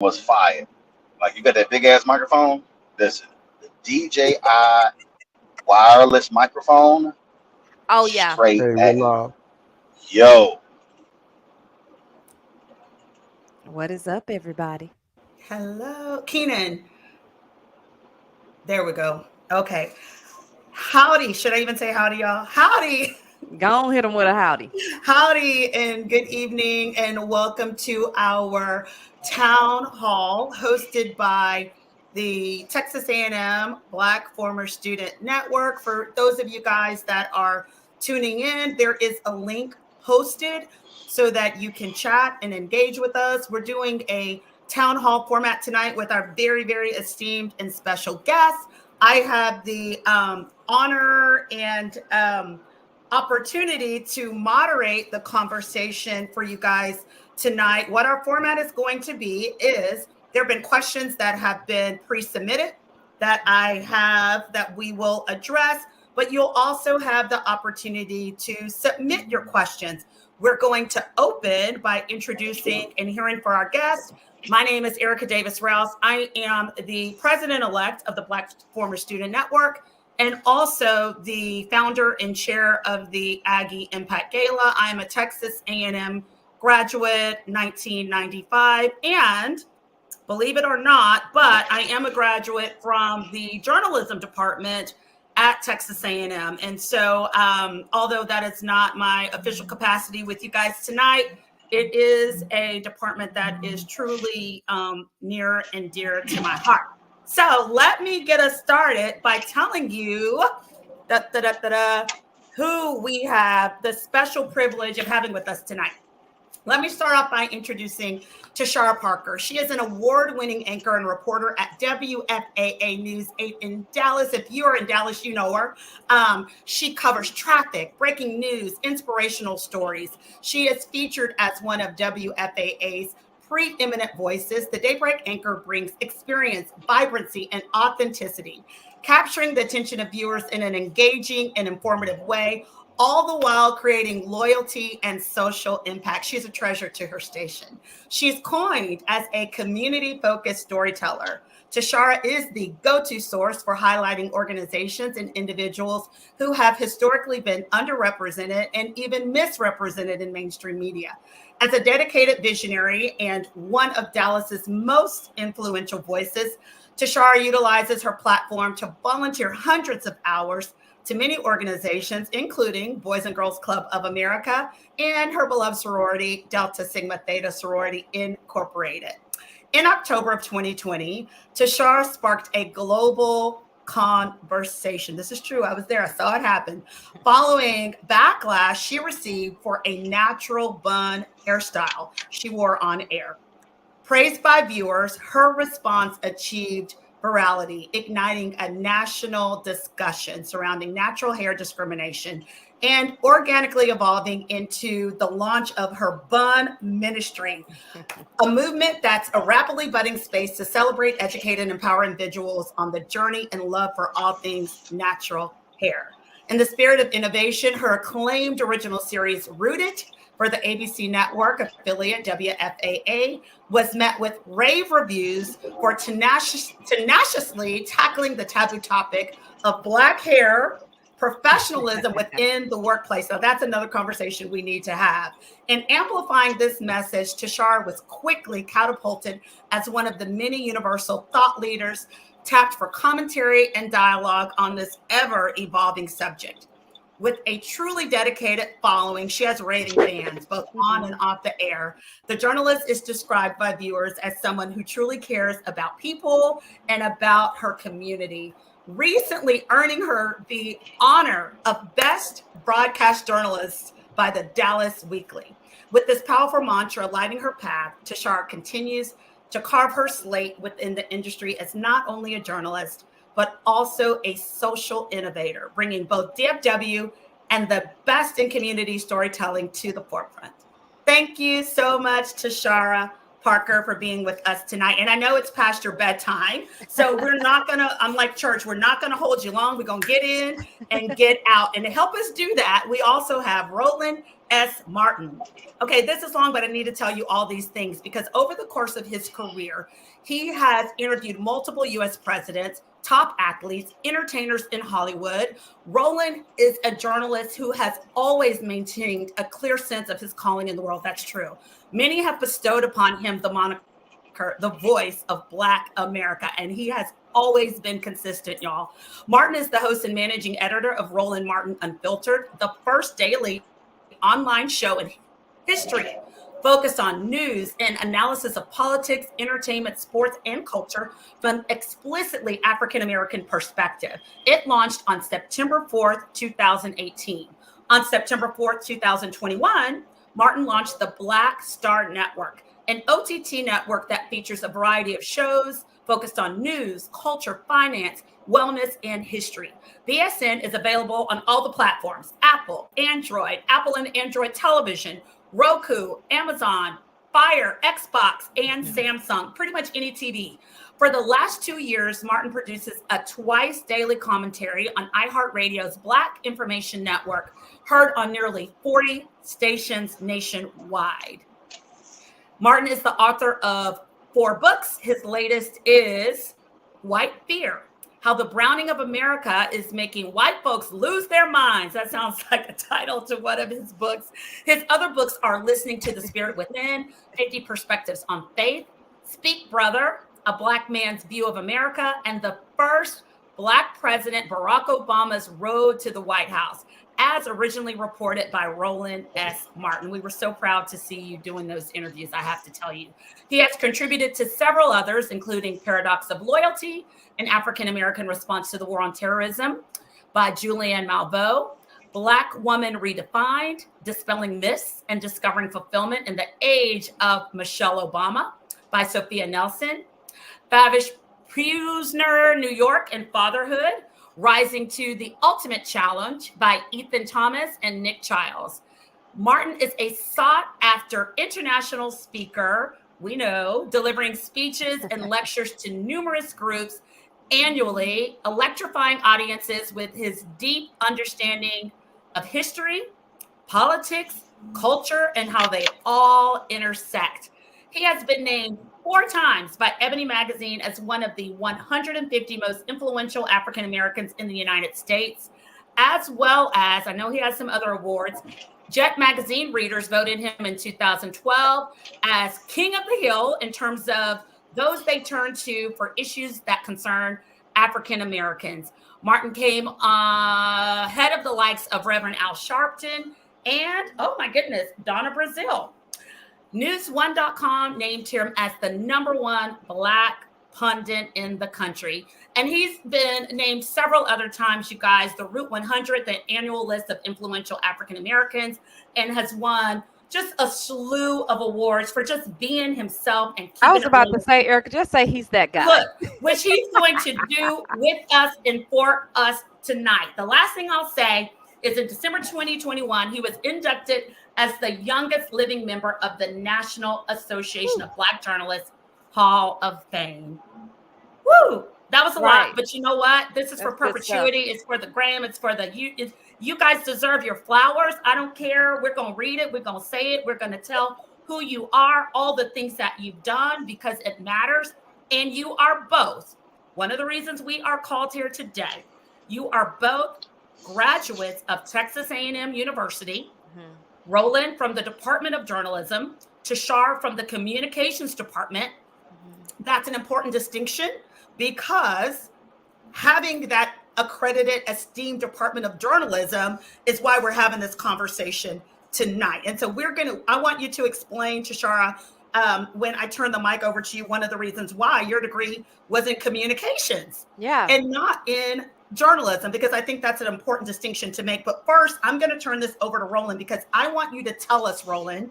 was fire. Like you got that big ass microphone. Listen, the DJI wireless microphone, Oh yeah. straight Hey, at Roland. yo. What is up, everybody? Hello, Keenan. There we go. Okay. Howdy. Should I even say howdy, y'all? Howdy. Go on, hit them with a howdy. Howdy, and good evening, and welcome to our town hall hosted by the Texas A&M Black Former Student Network. For those of you guys that are tuning in, there is a link posted so that you can chat and engage with us. We're doing a town hall format tonight with our very, very esteemed and special guests. I have the honor and opportunity to moderate the conversation for you guys tonight. What our format is going to be is there have been questions that have been pre-submitted that I have that we will address, but you'll also have the opportunity to submit your questions. We're going to open by introducing and hearing for our guest. My name is Erica Davis Rouse. I am the president-elect of the Black Former Student Network and also the founder and chair of the Aggie Impact Gala. I am a Texas A&M graduate, 1995, and believe it or not, but I am a graduate from the journalism department at Texas A&M. And so although that is not my official capacity with you guys tonight, it is a department that is truly near and dear to my heart. So let me get us started by telling you who we have the special privilege of having with us tonight. Let me start off by introducing Tashara Parker. She is an award-winning anchor and reporter at WFAA News 8 in Dallas. If you are in Dallas, you know her. She covers traffic, breaking news, inspirational stories. She is featured as one of WFAA's preeminent voices. The Daybreak anchor brings experience, vibrancy, and authenticity, capturing the attention of viewers in an engaging and informative way, all the while creating loyalty and social impact. She's a treasure to her station. She's coined as a community-focused storyteller. Tashara is the go-to source for highlighting organizations and individuals who have historically been underrepresented and even misrepresented in mainstream media. As a dedicated visionary and one of Dallas's most influential voices, Tashara utilizes her platform to volunteer hundreds of hours to many organizations, including Boys and Girls Club of America and her beloved sorority, Delta Sigma Theta Sorority Incorporated. In October of 2020, Tashara sparked a global conversation. This is true. I was there. I saw it happen. Following backlash she received for a natural bun hairstyle she wore on air. Praised by viewers, her response achieved virality, igniting a national discussion surrounding natural hair discrimination and organically evolving into the launch of her Bun Ministry, a movement that's a rapidly budding space to celebrate, educate, and empower individuals on the journey and love for all things natural hair. In the spirit of innovation, her acclaimed original series, Rooted, for the ABC network affiliate WFAA, was met with rave reviews for tenaciously tackling the taboo topic of Black hair, professionalism within the workplace. Now, that's another conversation we need to have. In amplifying this message, Tashara was quickly catapulted as one of the many universal thought leaders tapped for commentary and dialogue on this ever-evolving subject. With a truly dedicated following, she has raving fans, both on and off the air. The journalist is described by viewers as someone who truly cares about people and about her community, recently earning her the honor of Best Broadcast Journalist by the Dallas Weekly. With this powerful mantra lighting her path, Tashara continues to carve her slate within the industry as not only a journalist, but also a social innovator, bringing both DFW and the best in community storytelling to the forefront. Thank you so much, Tashara Parker, for being with us tonight. And I know it's past your bedtime, so we're not going to, I'm like church, we're not going to hold you long. We're going to get in and get out. And to help us do that, we also have Roland S. Martin. Okay, this is long, but I need to tell you all these things because over the course of his career, he has interviewed multiple U.S. presidents, top athletes, entertainers in Hollywood. Roland is a journalist who has always maintained a clear sense of his calling in the world. That's true. Many have bestowed upon him the moniker, the voice of Black America, and he has always been consistent, y'all. Martin is the host and managing editor of Roland Martin Unfiltered, the first daily online show in history focused on news and analysis of politics, entertainment, sports, and culture from explicitly African-American perspective. It launched on September 4th, 2018. On September 4th, 2021, Martin launched the Black Star Network, an OTT network that features a variety of shows focused on news, culture, finance, wellness, and history. BSN is available on all the platforms: Apple, Android, Apple and Android television, Roku, Amazon, Fire, Xbox, and Samsung, pretty much any TV. For the last 2 years, Martin produces a twice daily commentary on iHeartRadio's Black Information Network, heard on nearly 40 stations nationwide. Martin is the author of 4 books. His latest is White Fear: How the Browning of America is Making White Folks Lose Their Minds. That sounds like a title to one of his books. His other books are Listening to the Spirit Within, 50 Perspectives on Faith, Speak Brother, A Black Man's View of America, and the first Black President, Barack Obama's Road to the White House, as originally reported by Roland S. Martin. We were so proud to see you doing those interviews, I have to tell you. He has contributed to several others, including Paradox of Loyalty, an African-American Response to the War on Terrorism by Julianne Malveaux, Black Woman Redefined, Dispelling Myths and Discovering Fulfillment in the Age of Michelle Obama by Sophia Nelson, Favish Prisoner, New York and Fatherhood, Rising to the Ultimate Challenge by Ethan Thomas and Nick Childs. Martin is a sought-after international speaker, we know, delivering speeches and lectures to numerous groups annually, electrifying audiences with his deep understanding of history, politics, culture, and how they all intersect. He has been named 4 times by Ebony Magazine as one of the 150 most influential African Americans in the United States, as well as, I know he has some other awards, Jet Magazine readers voted him in 2012 as King of the Hill in terms of those they turn to for issues that concern African Americans. Martin came ahead of the likes of Reverend Al Sharpton and, oh my goodness, Donna Brazile. News1.com named him as the #1 Black pundit in the country. And he's been named several other times, you guys, the Route 100, the annual list of influential African Americans, and has won just a slew of awards for just being himself. And I was about to say, Erica, just say he's that guy. Look, which he's going to do with us and for us tonight. The last thing I'll say is in December 2021, he was inducted as the youngest living member of the National Association of Black Journalists Hall of Fame. Woo! That was a lot, but you know what? This is for perpetuity. It's for the gram. It's for the you guys deserve your flowers. I don't care. We're going to read it. We're going to say it. We're going to tell who you are, all the things that you've done, because it matters. And you are both. One of the reasons we are called here today, you are both graduates of Texas A&M University. Mm-hmm. Roland from the Department of Journalism, Tashara from the Communications Department. Mm-hmm. That's an important distinction because having that accredited, esteemed Department of Journalism is why we're having this conversation tonight. And so I want you to explain, Tashara, when I turn the mic over to you, one of the reasons why your degree was in communications and not in journalism, because I think that's an important distinction to make. But first, I'm going to turn this over to Roland because I want you to tell us, Roland,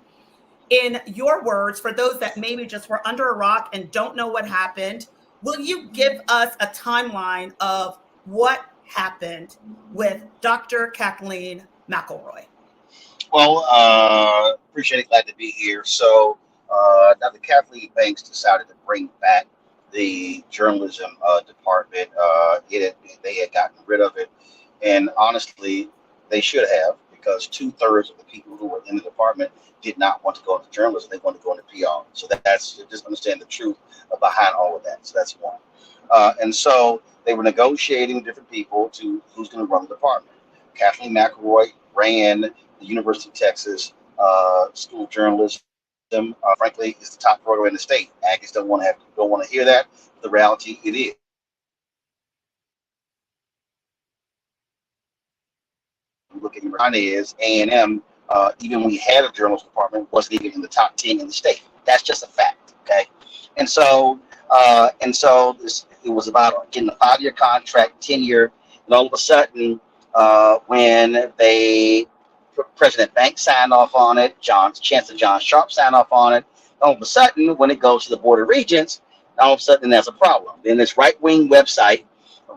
in your words, for those that maybe just were under a rock and don't know what happened, will you give us a timeline of what happened with Dr. Kathleen McElroy? Well, appreciate it. Glad to be here. So Dr. Kathleen Banks decided to bring back the journalism department. They had gotten rid of it. And honestly, they should have, because 2/3 of the people who were in the department did not want to go into journalism. They wanted to go into PR. So that's just understand the truth behind all of that. So that's one. And so they were negotiating with different people to who's going to run the department. Kathleen McElroy ran the University of Texas School of Journalism. Frankly, it's the top program in the state. Aggies don't want to hear that. The reality, it is. Look at your is A&M. Even when we had a journalism department, wasn't even in the top 10 in the state. That's just a fact. Okay, and so it was about getting a 5-year contract, 10-year, and all of a sudden, when President Banks signed off on it, Chancellor John Sharp signed off on it. All of a sudden, when it goes to the Board of Regents, all of a sudden there's a problem. Then this right-wing website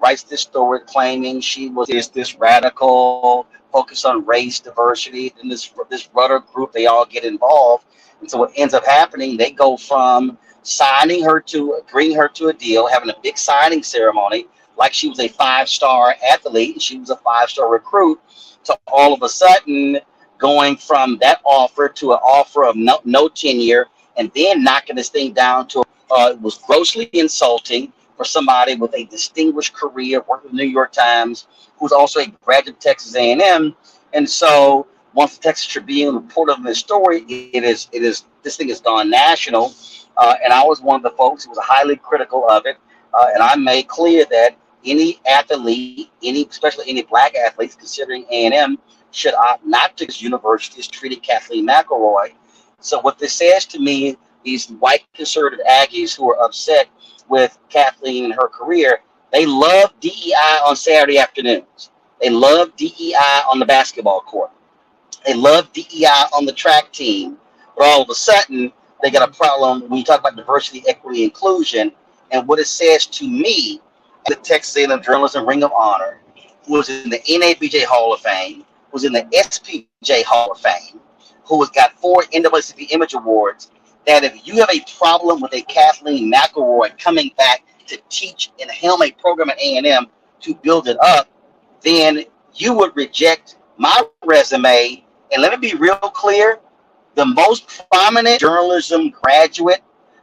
writes this story claiming she was this radical, focused on race, diversity, and this rudder group, they all get involved. And so what ends up happening, they go from agreeing her to a deal, having a big signing ceremony, like she was a 5-star athlete and she was a 5-star recruit, to all of a sudden going from that offer to an offer of no tenure, and then knocking this thing down to it was grossly insulting for somebody with a distinguished career, worked with the New York Times, who's also a graduate of Texas A&M. And so once the Texas Tribune reported on this story, this thing has gone national. And I was one of the folks who was highly critical of it. And I made clear that any athlete, especially any black athletes considering A&M, should opt not to. This university has treated Kathleen McElroy. So what this says to me, these white conservative Aggies who are upset with Kathleen and her career, they love DEI on Saturday afternoons. They love DEI on the basketball court. They love DEI on the track team. But all of a sudden, they got a problem when you talk about diversity, equity, inclusion. And what it says to me, the Texas A&M Journalism Ring of Honor, who was in the NABJ Hall of Fame, who was in the SPJ Hall of Fame, who has got 4 NAACP Image Awards, that if you have a problem with a Kathleen McElroy coming back to teach and helm a program at A&M to build it up, then you would reject my resume. And let me be real clear, the most prominent journalism graduate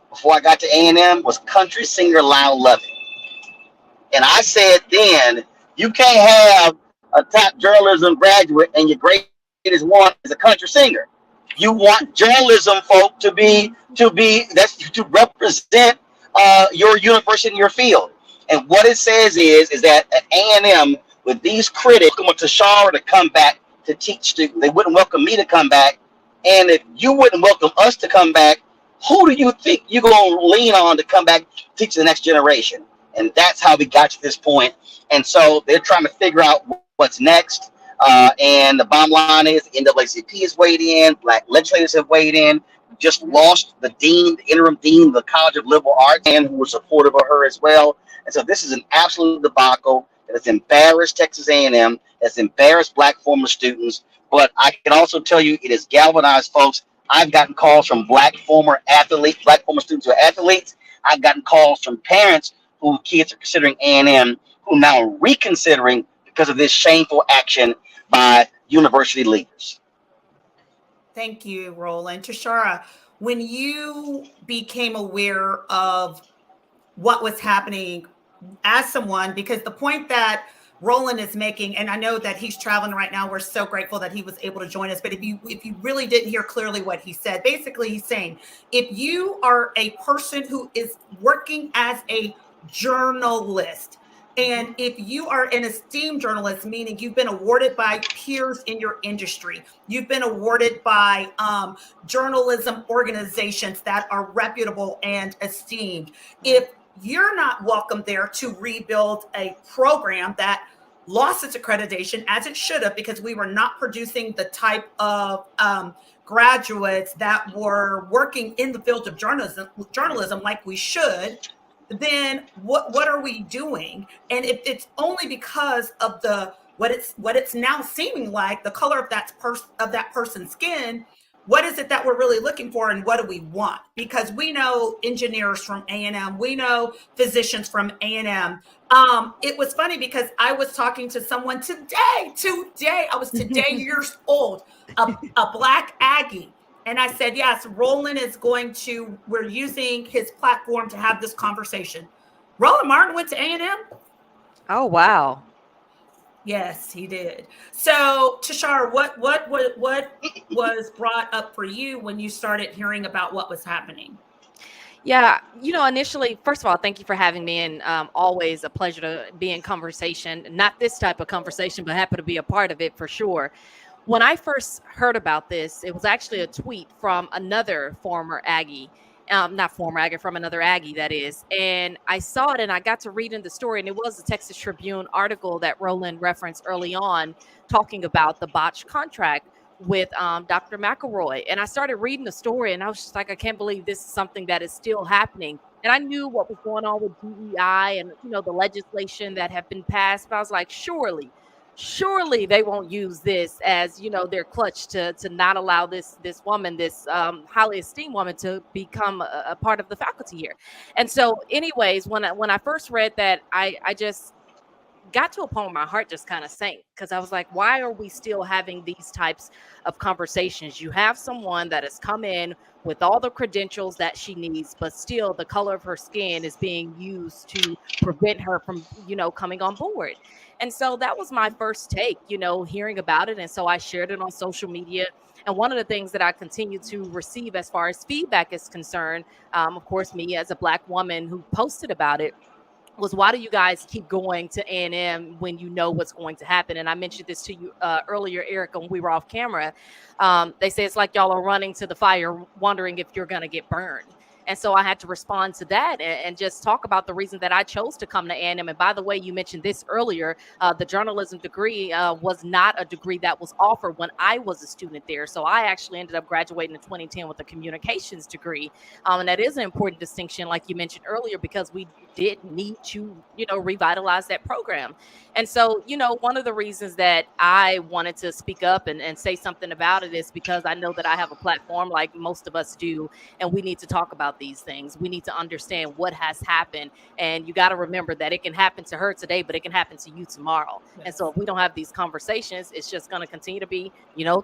before I got to A&M was country singer Lyle Lovett. And I said then, you can't have a top journalism graduate and your greatest one is a country singer. You want journalism folk to represent your university and your field. And what it says is that at A&M, with these critics, want Tashara to come back to teach students. They wouldn't welcome me to come back. And if you wouldn't welcome us to come back, who do you think you're going to lean on to come back to teach the next generation? And that's how we got to this point. And so they're trying to figure out what's next. And the bottom line is the NAACP has weighed in. Black legislators have weighed in. Just lost the interim dean of the College of Liberal Arts, and who was supportive of her as well. And so this is an absolute debacle that has embarrassed Texas A&M, that's embarrassed black former students. But I can also tell you it has galvanized folks. I've gotten calls from black former students who are athletes. I've gotten calls from parents whose kids are considering A&M, who now are reconsidering because of this shameful action by university leaders. Thank you, Roland. Tashara, when you became aware of what was happening as someone, because the point that Roland is making, and I know that he's traveling right now, we're so grateful that he was able to join us, but if you really didn't hear clearly what he said, basically he's saying, if you are a person who is working as a journalist, and if you are an esteemed journalist, meaning you've been awarded by peers in your industry, you've been awarded by journalism organizations that are reputable and esteemed, if you're not welcome there to rebuild a program that lost its accreditation, as it should have, because we were not producing the type of graduates that were working in the field of journalism like we should, then what are we doing? And if it's only because of what it's now seeming like the color of that person's skin, what is it that we're really looking for and what do we want? Because we know engineers from A&M, we know physicians from A&M. It was funny because I was talking to someone today, I was today years old, a Black Aggie. And I said, yes, Roland we're using his platform to have this conversation. Roland Martin went to A&M. Oh, wow. Yes, he did. So, Tashara, what was brought up for you when you started hearing about what was happening? Yeah, initially, first of all, thank you for having me, and always a pleasure to be in conversation. Not this type of conversation, but happy to be a part of it for sure. When I first heard about this, it was actually a tweet from another former Aggie. Not former Aggie, from another Aggie, that is. And I saw it and I got to read in the story, and it was a Texas Tribune article that Roland referenced early on talking about the botched contract with Dr. McElroy. And I started reading the story and I was just like, I can't believe this is something that is still happening. And I knew what was going on with DEI and, the legislation that had been passed. But I was like, surely they won't use this as, their clutch to not allow this woman, this highly esteemed woman, to become a part of the faculty here. And so anyways, when I first read that, I just got to a point where my heart just kind of sank, because I was like, why are we still having these types of conversations? You have someone that has come in with all the credentials that she needs, but still the color of her skin is being used to prevent her from, coming on board. And so that was my first take, hearing about it. And so I shared it on social media. And one of the things that I continue to receive as far as feedback is concerned, of course, me as a Black woman who posted about it, was, why do you guys keep going to A&M when you know what's going to happen? And I mentioned this to you earlier, Erica, when we were off camera. They say it's like y'all are running to the fire, wondering if you're going to get burned. And so I had to respond to that and just talk about the reason that I chose to come to A&M. And by the way, you mentioned this earlier, the journalism degree was not a degree that was offered when I was a student there. So I actually ended up graduating in 2010 with a communications degree. And that is an important distinction, like you mentioned earlier, because we did need to, revitalize that program. And so, one of the reasons that I wanted to speak up and say something about it is because I know that I have a platform like most of us do, and we need to talk about these things. We need to understand what has happened. And you got to remember that it can happen to her today, but it can happen to you tomorrow. Yes. And so if we don't have these conversations, it's just going to continue to be,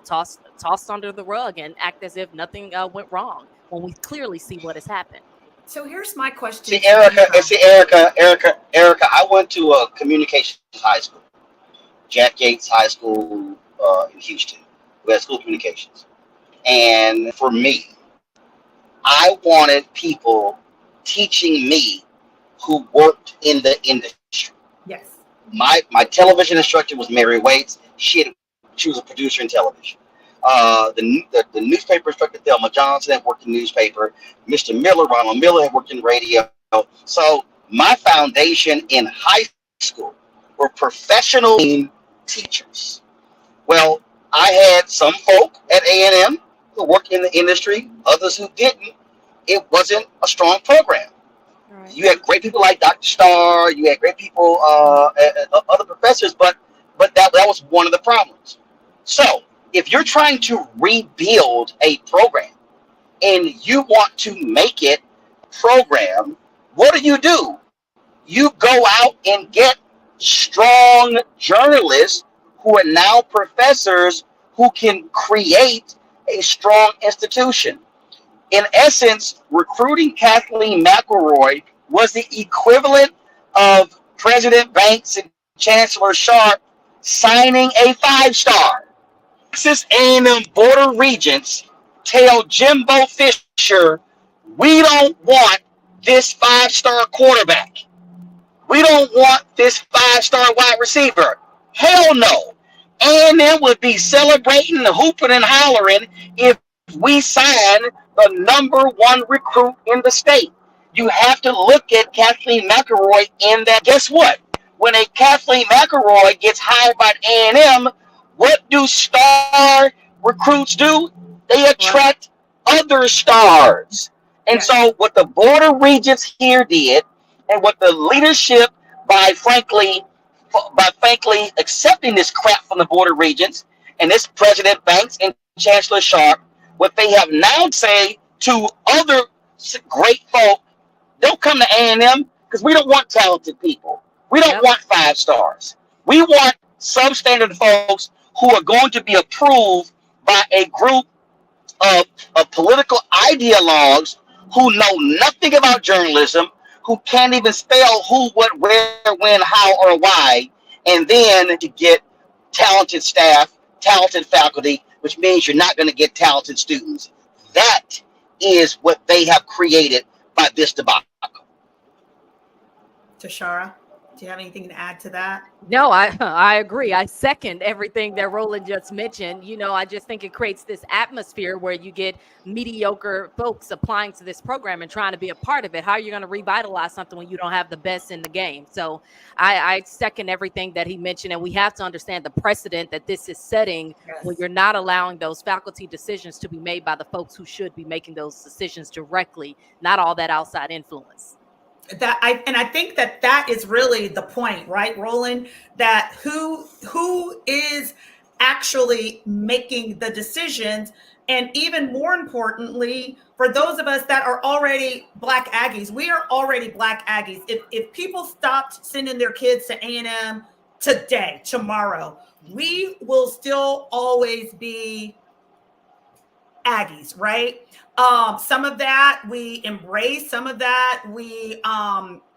tossed under the rug and act as if nothing went wrong when we clearly see what has happened. So here's my question. See, Erica, I went to a communications high school, Jack Yates High School in Houston. We had school communications. And for me, I wanted people teaching me who worked in the industry. Yes. My television instructor was Mary Waits. She was a producer in television. The newspaper instructor, Thelma Johnson, had worked in newspaper. Mr. Miller, Ronald Miller, had worked in radio. So my foundation in high school were professional teachers. Well, I had some folk at A&M who worked in the industry, others who didn't. It wasn't a strong program. Right. You had great people like Dr. Starr, you had great people, other professors, but that was one of the problems. So if you're trying to rebuild a program and you want to make it program, what do? You go out and get strong journalists who are now professors who can create a strong institution. In essence, recruiting Kathleen McElroy was the equivalent of President Banks and Chancellor Sharp signing a 5-star. Texas A&M Board of Regents tell Jimbo Fisher, we don't want this 5-star quarterback. We don't want this 5-star wide receiver. Hell no. A&M would be celebrating and hooping and hollering if we sign the #1 recruit in the state. You have to look at Kathleen McElroy in that. Guess what? When a Kathleen McElroy gets hired by A&M, what do star recruits do? They attract other stars. And so what the Board of Regents here did, and what the leadership by frankly accepting this crap from the Board of Regents and this President Banks and Chancellor Sharp, what they have now say to other great folk, don't come to A&M because we don't want talented people. We don't want 5 stars. We want substandard folks who are going to be approved by a group of political ideologues who know nothing about journalism, who can't even spell who, what, where, when, how, or why, and then to get talented staff, talented faculty, which means you're not going to get talented students. That is what they have created by this debacle. Tashara, do you have anything to add to that? No, I agree. I second everything that Roland just mentioned. You know, I just think it creates this atmosphere where you get mediocre folks applying to this program and trying to be a part of it. How are you going to revitalize something when you don't have the best in the game? So I second everything that he mentioned, and we have to understand the precedent that this is setting when you're not allowing those faculty decisions to be made by the folks who should be making those decisions directly, not all that outside influence. I think that is really the point, right, Roland? That who is actually making the decisions, and even more importantly, for those of us that are already Black Aggies, we are already Black Aggies. If people stopped sending their kids to A&M today, tomorrow, we will still always be Aggies, right? Some of that we embrace, some of that we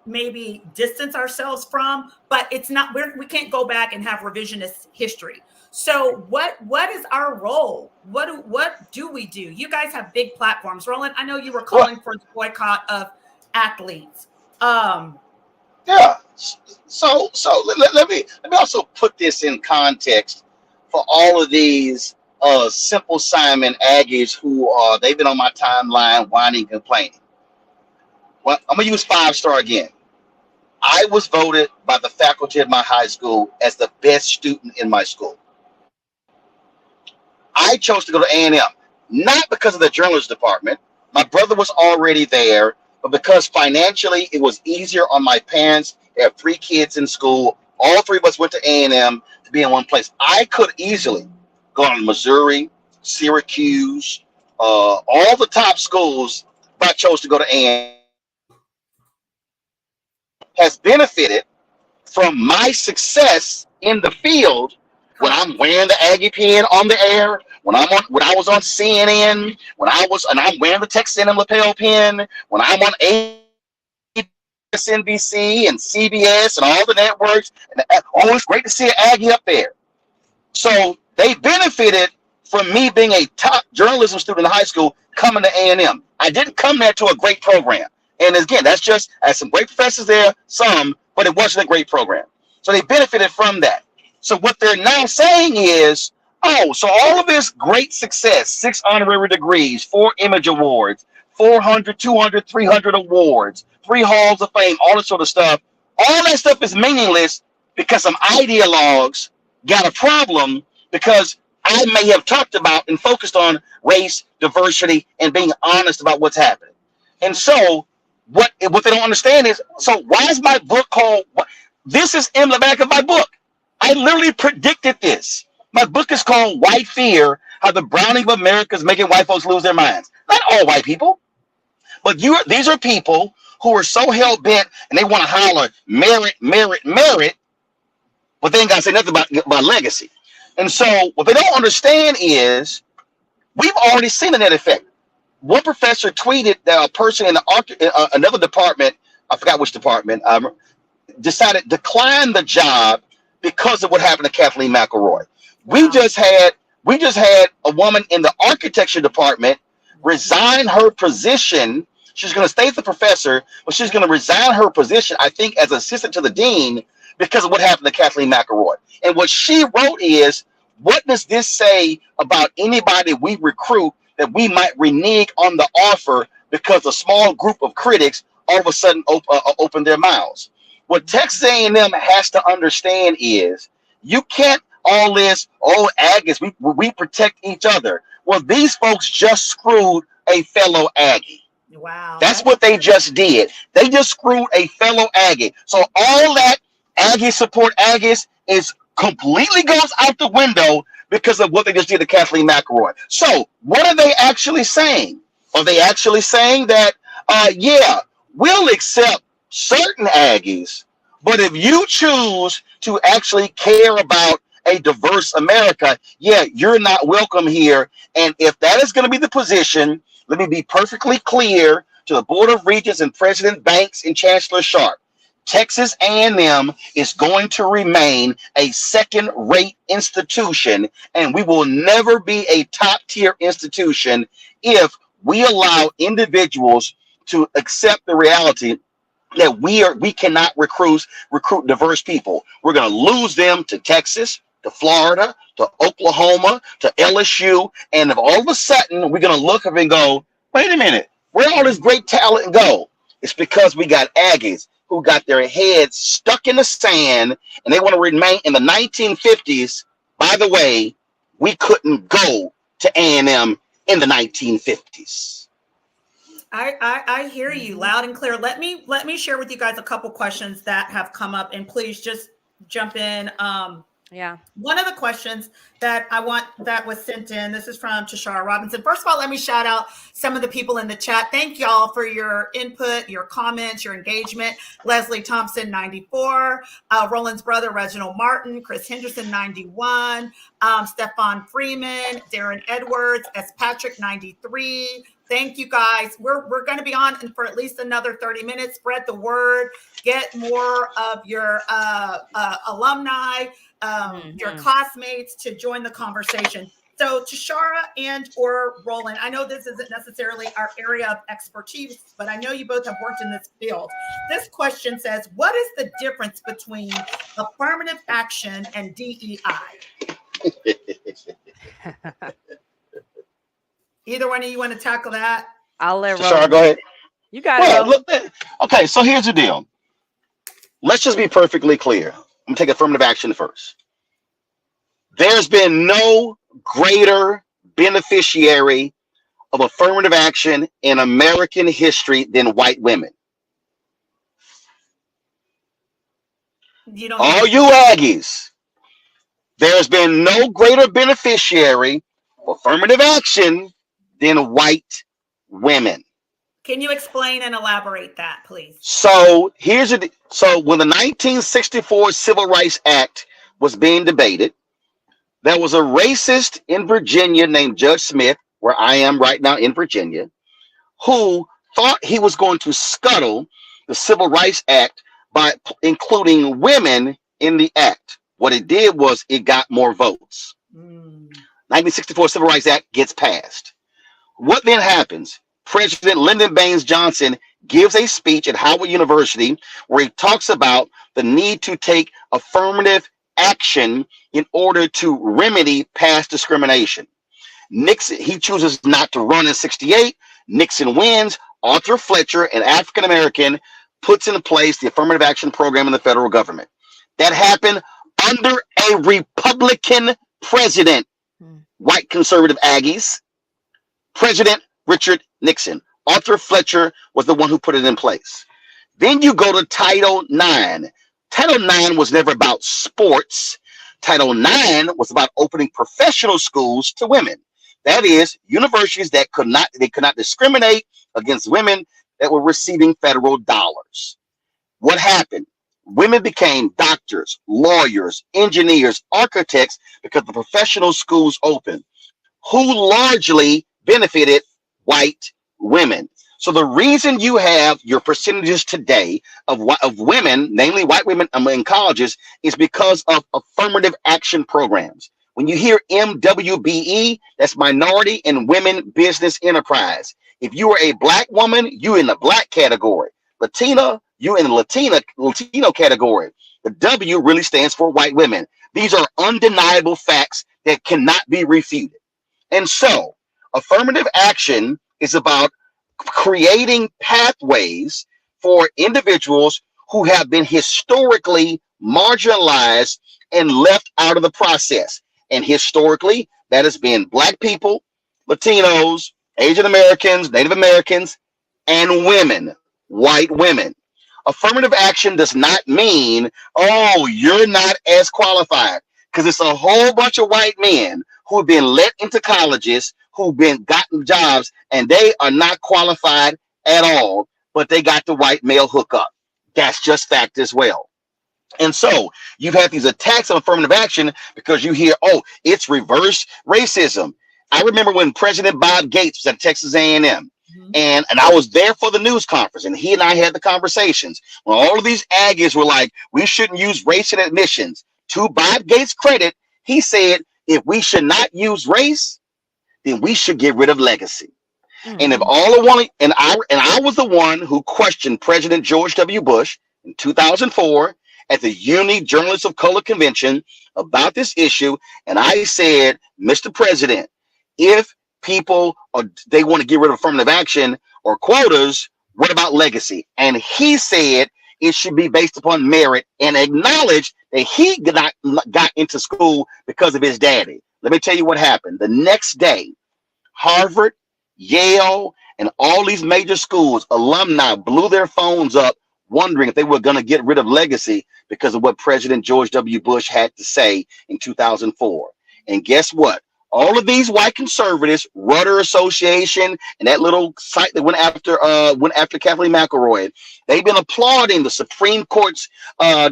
maybe distance ourselves from, but it's not, we can't go back and have revisionist history. So what is our role? What do we do? You guys have big platforms. Roland, I know you were calling for the boycott of athletes. Yeah. So let me also put this in context for all of these Simple Simon Aggies who they've been on my timeline whining, complaining. Well, I'm gonna use 5-star again. I was voted by the faculty at my high school as the best student in my school. I chose to go to A&M, not because of the journalism department. My brother was already there, but because financially it was easier on my parents. They have 3 kids in school. All 3 of us went to A&M to be in one place. I could easily go to Missouri, Syracuse, all the top schools, but I chose to go to A&M. Has benefited from my success in the field when I'm wearing the Aggie pin on the air, when I was on CNN, and I'm wearing the Texas A&M lapel pin, when I'm on NBC and CBS and all the networks. And it's great to see an Aggie up there. So they benefited from me being a top journalism student in high school coming to A&M. I didn't come there to a great program. And again, that's just, I had some great professors there, but it wasn't a great program. So they benefited from that. So what they're now saying is, so all of this great success, 6 honorary degrees, 4 Image Awards, 400, 200, 300 awards, 3 Halls of Fame, all this sort of stuff, all that stuff is meaningless because some ideologues got a problem because I may have talked about and focused on race, diversity, and being honest about what's happening. And so what they don't understand is, so why is my book called, this is in the back of my book. I literally predicted this. My book is called White Fear, How the Browning of America is Making White Folks Lose Their Minds. Not all white people, but these are people who are so hell-bent and they want to holler merit, merit, merit, but they ain't got to say nothing about legacy. And so what they don't understand is we've already seen the net effect. One professor tweeted that a person in another department, I forgot which department, decided to decline the job because of what happened to Kathleen McElroy. We just had a woman in the architecture department resign her position. She's going to stay as the professor, but she's going to resign her position, I think, as assistant to the dean because of what happened to Kathleen McElroy. And what she wrote is, what does this say about anybody we recruit that we might renege on the offer because a small group of critics all of a sudden open their mouths? What Texas A&M has to understand is you can't all this, Aggies, we protect each other. Well, these folks just screwed a fellow Aggie. Wow. That's what they just did. They just screwed a fellow Aggie. So all that Aggie support Aggies is completely goes out the window because of what they just did to Kathleen McElroy. So what are they actually saying? Are they actually saying that, yeah, we'll accept certain Aggies, but if you choose to actually care about a diverse America, yeah, you're not welcome here. And if that is going to be the position, let me be perfectly clear to the Board of Regents and President Banks and Chancellor Sharp. Texas A&M is going to remain a second-rate institution, and we will never be a top-tier institution if we allow individuals to accept the reality that we cannot recruit diverse people. We're going to lose them to Texas, to Florida, to Oklahoma, to LSU, and if all of a sudden we're going to look up and go, wait a minute, where all this great talent go? It's because we got Aggies who got their heads stuck in the sand and they want to remain in the 1950s. By the way, we couldn't go to A&M in the 1950s. I hear you loud and clear. Let me share with you guys a couple questions that have come up, and please just jump in. Yeah. One of the questions that was sent in, this is from Tashara Robinson. First of all, let me shout out some of the people in the chat. Thank y'all for your input, your comments, your engagement. Leslie Thompson, 94. Roland's brother, Reginald Martin. Chris Henderson, 91. Stefan Freeman. Darren Edwards. S. Patrick, 93. Thank you, guys. We're going to be on for at least another 30 minutes. Spread the word. Get more of your alumni, your classmates to join the conversation. So Tashara and or Roland, I know this isn't necessarily our area of expertise, but I know you both have worked in this field. This question says, what is the difference between affirmative action and DEI? Either one of you want to tackle that? I'll let Roland. Tashara, go ahead. You got it. Look, okay, so here's the deal. Let's just be perfectly clear. I'm going to take affirmative action first. There's been no greater beneficiary of affirmative action in American history than white women. All you Aggies, there's been no greater beneficiary of affirmative action than white women. Can you explain and elaborate that, please? So so when the 1964 Civil Rights Act was being debated, there was a racist in Virginia named Judge Smith, where I am right now in Virginia, who thought he was going to scuttle the Civil Rights Act by including women in the act. What it did was it got more votes. 1964 Civil Rights Act gets passed. What then happens? President Lyndon Baines Johnson gives a speech at Howard University where he talks about the need to take affirmative action in order to remedy past discrimination. Nixon, he chooses not to run in 68. Nixon wins. Arthur Fletcher, an African American, puts in place the affirmative action program in the federal government. That happened under a Republican president. White conservative Aggies. President Richard Nixon. Arthur Fletcher was the one who put it in place. Then you go to Title IX. Title IX was never about sports. Title IX was about opening professional schools to women. That is, universities that could not discriminate against women that were receiving federal dollars. What happened? Women became doctors, lawyers, engineers, architects because the professional schools opened, who largely benefited white women. So the reason you have your percentages today of women, namely white women in colleges, is because of affirmative action programs. When you hear MWBE, that's Minority and Women Business Enterprise. If you are a black woman, you in the black category. Latina, you in the Latino category. The W really stands for white women. These are undeniable facts that cannot be refuted. And so affirmative action is about creating pathways for individuals who have been historically marginalized and left out of the process. And historically, that has been black people, Latinos, Asian Americans, Native Americans, and women, white women. Affirmative action does not mean, oh, you're not as qualified. because it's a whole bunch of white men who have been let into colleges, who've been gotten jobs, and they are not qualified at all, but they got the white male hookup. That's just fact as well. And so you've had these attacks on affirmative action because you hear, oh, it's reverse racism. I remember when President Bob Gates was at Texas A&M, and I was there for the news conference, and he and I had the conversations when all of these Aggies were like, we shouldn't use race in admissions. To Bob Gates' credit, he said, if we should not use race, then we should get rid of legacy. And if all the one, and I was the one who questioned President George W. Bush in 2004 at the Unity Journalists of Color Convention about this issue, and I said, Mr. President, if people they want to get rid of affirmative action or quotas, what about legacy? And he said it should be based upon merit, and acknowledged that he got into school because of his daddy. Let me tell you what happened. The next day, Harvard, Yale, and all these major schools, alumni blew their phones up wondering if they were going to get rid of legacy because of what President George W. Bush had to say in 2004. And guess what? All of these white conservatives, Rudder Association, and that little site that went after Kathleen McElroy, they've been applauding the Supreme Court's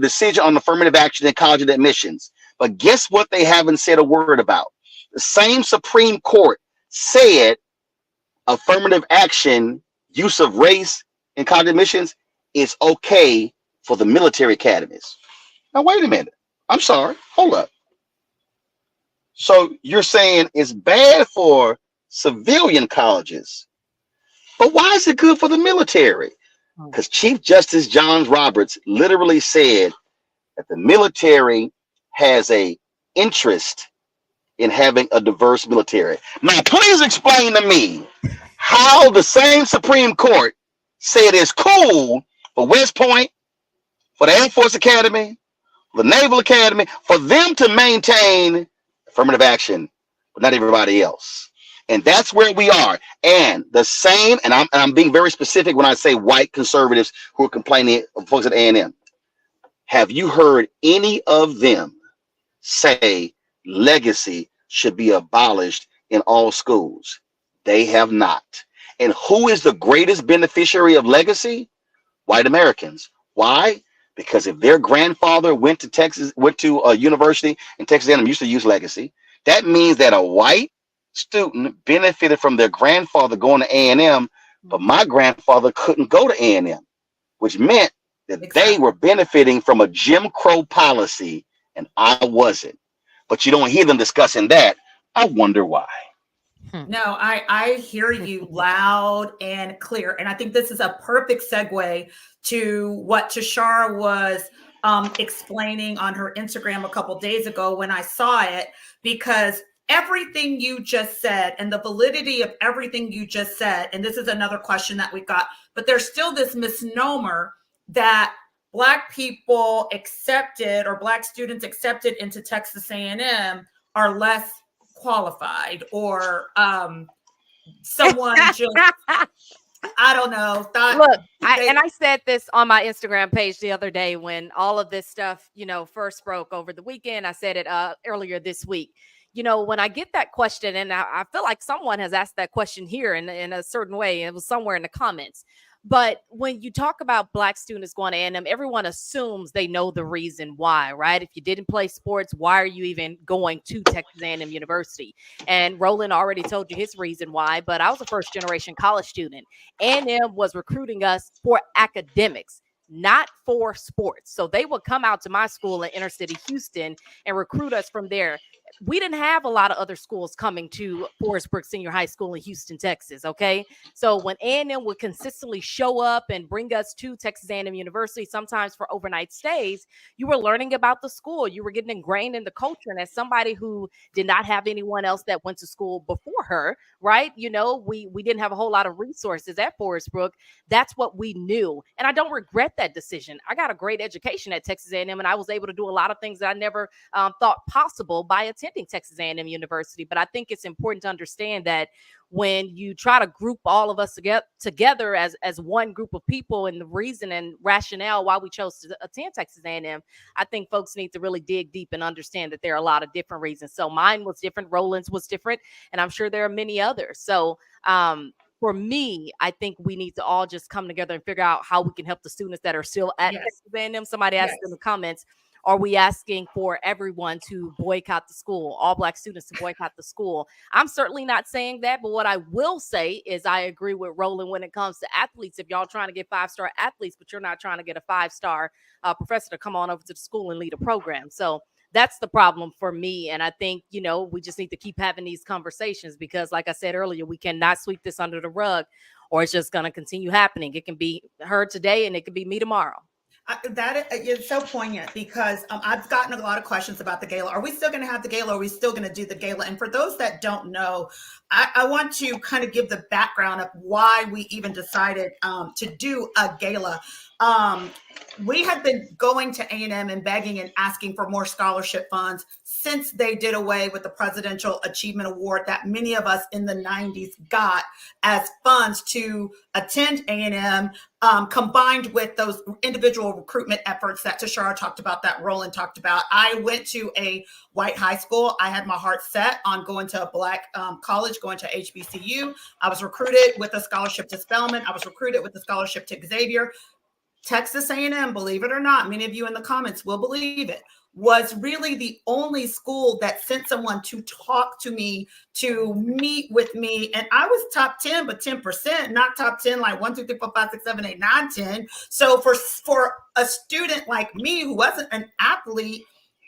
decision on affirmative action in college admissions. But guess what they haven't said a word about? The same Supreme Court said affirmative action, use of race in college admissions, is okay for the military academies. Now, wait a minute. I'm sorry. Hold up. So you're saying it's bad for civilian colleges, but why is it good for the military? Because Chief Justice John Roberts literally said that the military has a interest in having a diverse military. Now, please explain to me how the same Supreme Court said it's cool for West Point, for the Air Force Academy, the Naval Academy, for them to maintain affirmative action, but not everybody else. And that's where we are. And the same, and I'm being very specific when I say white conservatives who are complaining of folks at A&M. Have you heard any of them say legacy should be abolished in all schools? They have not. And who is the greatest beneficiary of legacy? White Americans. Why? Because if their grandfather went to a university in Texas A&M, used to use legacy, that means that a white student benefited from their grandfather going to A&M, but my grandfather couldn't go to A&M, which meant that they were benefiting from a Jim Crow policy, and I wasn't. But you don't hear them discussing that. I wonder why. No, I hear you loud and clear. And I think this is a perfect segue to what Tashara was explaining on her Instagram a couple days ago when I saw it, because everything you just said and the validity of everything you just said, and this is another question that we got, but there's still this misnomer that Black people accepted or Black students accepted into Texas A&M are less qualified, or someone just, I don't know. Look, I said this on my Instagram page the other day when all of this stuff, first broke over the weekend. I said it earlier this week. When I get that question, and I feel like someone has asked that question here in a certain way, it was somewhere in the comments. But when you talk about Black students going to A&M, everyone assumes they know the reason why, right? If you didn't play sports, why are you even going to Texas A&M University? And Roland already told you his reason why, but I was a first-generation college student. A&M was recruiting us for academics, not for sports. So they would come out to my school in inner city Houston and recruit us from there. We didn't have a lot of other schools coming to Forest Brook Senior High School in Houston, Texas. Okay. So when A&M would consistently show up and bring us to Texas A&M University, sometimes for overnight stays, you were learning about the school. You were getting ingrained in the culture. And as somebody who did not have anyone else that went to school before her, right? We didn't have a whole lot of resources at Forest Brook. That's what we knew. And I don't regret that decision. I got a great education at Texas A&M, and I was able to do a lot of things that I never thought possible by attending attending Texas A&M University. But I think it's important to understand that when you try to group all of us together as one group of people, and the reason and rationale why we chose to attend Texas A&M, I think folks need to really dig deep and understand that there are a lot of different reasons. So mine was different, Roland's was different, and I'm sure there are many others. So for me, I think we need to all just come together and figure out how we can help the students that are still at Texas A&M. Somebody asked in the comments, are we asking for everyone to boycott the school, all Black students to boycott the school? I'm certainly not saying that, but what I will say is I agree with Roland when it comes to athletes. If y'all trying to get 5-star athletes, but you're not trying to get a 5-star professor to come on over to the school and lead a program. So that's the problem for me. And I think, we just need to keep having these conversations because, like I said earlier, we cannot sweep this under the rug or it's just going to continue happening. It can be heard today and it could be me tomorrow. That is so poignant because I've gotten a lot of questions about the gala. Are we still going to have the gala? Are we still going to do the gala? And for those that don't know, I want to kind of give the background of why we even decided to do a gala. We had been going to A&M and begging and asking for more scholarship funds since they did away with the Presidential Achievement Award that many of us in the 90s got as funds to attend A&M, combined with those individual recruitment efforts that Tashara talked about, that Roland talked about. I went to a white high school. I had my heart set on going to a Black college, going to HBCU. I was recruited with a scholarship to Spelman. I was recruited with a scholarship to Xavier. Texas A&M, believe it or not, many of you in the comments will believe it, was really the only school that sent someone to talk to me, to meet with me. And I was top 10, but 10%, not top 10, like 1, 2, 3, 4, 5, 6, 7, 8, 9, 10. So for a student like me who wasn't an athlete,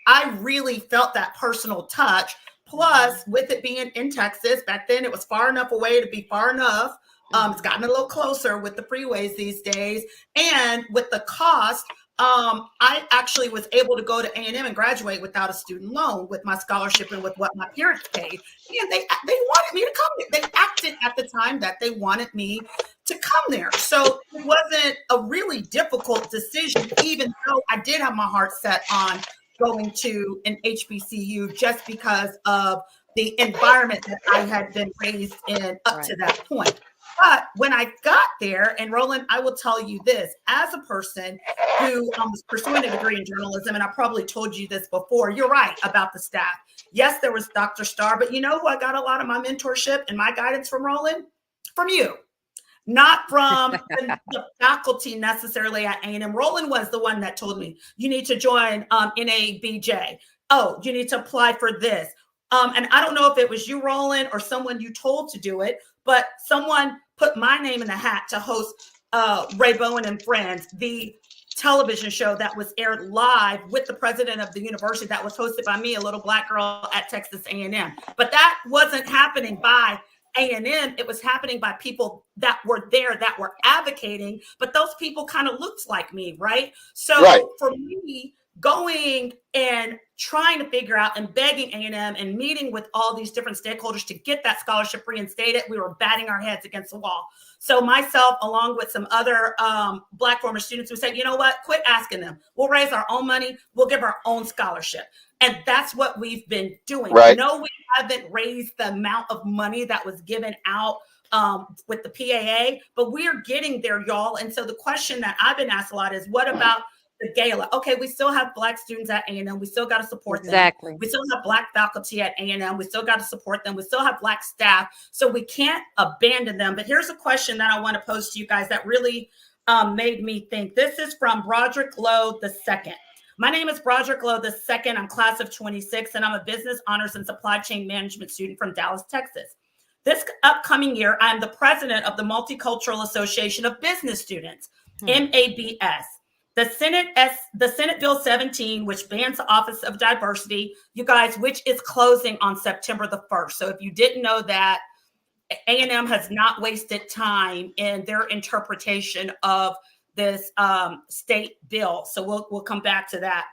I really felt that personal touch. Plus, with it being in Texas, back then it was far enough away to be far enough. It's gotten a little closer with the freeways these days. And with the cost, I actually was able to go to A&M and graduate without a student loan with my scholarship and with what my parents paid. And they wanted me to come there. They acted at the time that they wanted me to come there. So it wasn't a really difficult decision, even though I did have my heart set on going to an HBCU just because of the environment that I had been raised in up to that point. But when I got there, and Roland, I will tell you this, as a person who was pursuing a degree in journalism, and I probably told you this before, you're right about the staff. Yes, there was Dr. Starr, but you know who I got a lot of my mentorship and my guidance from, Roland? From you. Not from the faculty necessarily at A&M. Roland was the one that told me, you need to join NABJ. Oh, you need to apply for this. And I don't know if it was you, Roland, or someone you told to do it, but someone put my name in the hat to host Ray Bowen and Friends, the television show that was aired live with the president of the university that was hosted by me, a little Black girl at Texas A&M. But that wasn't happening by A&M. It was happening by people that were there, that were advocating, but those people kind of looked like me, right? So for me, going and trying to figure out and begging A&M and meeting with all these different stakeholders to get that scholarship reinstated, we were batting our heads against the wall. So myself, along with some other Black former students, who said, you know what, quit asking them. We'll raise our own money. We'll give our own scholarship. And that's what we've been doing. Right. No, we haven't raised the amount of money that was given out with the PAA, but we're getting there, y'all. And so the question that I've been asked a lot is, what about the gala? Okay, we still have Black students at A&M. We still got to support them. We still have Black faculty at A&M. We still got to support them. We still have Black staff. So we can't abandon them. But here's a question that I want to pose to you guys that really made me think. This is from Broderick Lowe II. My name is Broderick Lowe II. I'm class of 26, and I'm a business honors and supply chain management student from Dallas, Texas. This upcoming year, I'm the president of the Multicultural Association of Business Students, MABS. The Senate Bill 17, which bans the Office of Diversity, you guys, which is closing on September the 1st. So if you didn't know that, A&M has not wasted time in their interpretation of this state bill. So we'll come back to that.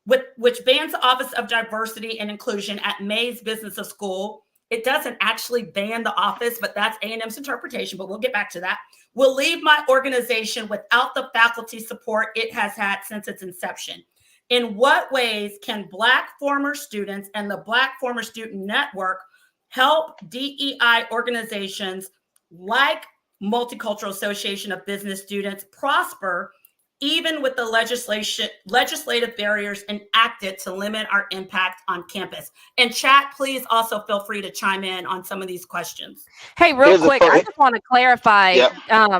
Which bans the Office of Diversity and Inclusion at Mays Business School. It doesn't actually ban the office, but that's A&M's interpretation, but we'll get back to that. Will leave my organization without the faculty support it has had since its inception. In what ways can Black former students and the Black Former Student Network help DEI organizations like Multicultural Association of Business Students prosper, even with the legislative barriers enacted to limit our impact on campus? And chat, please also feel free to chime in on some of these questions. Hey, real quick, I just want to clarify. Yeah.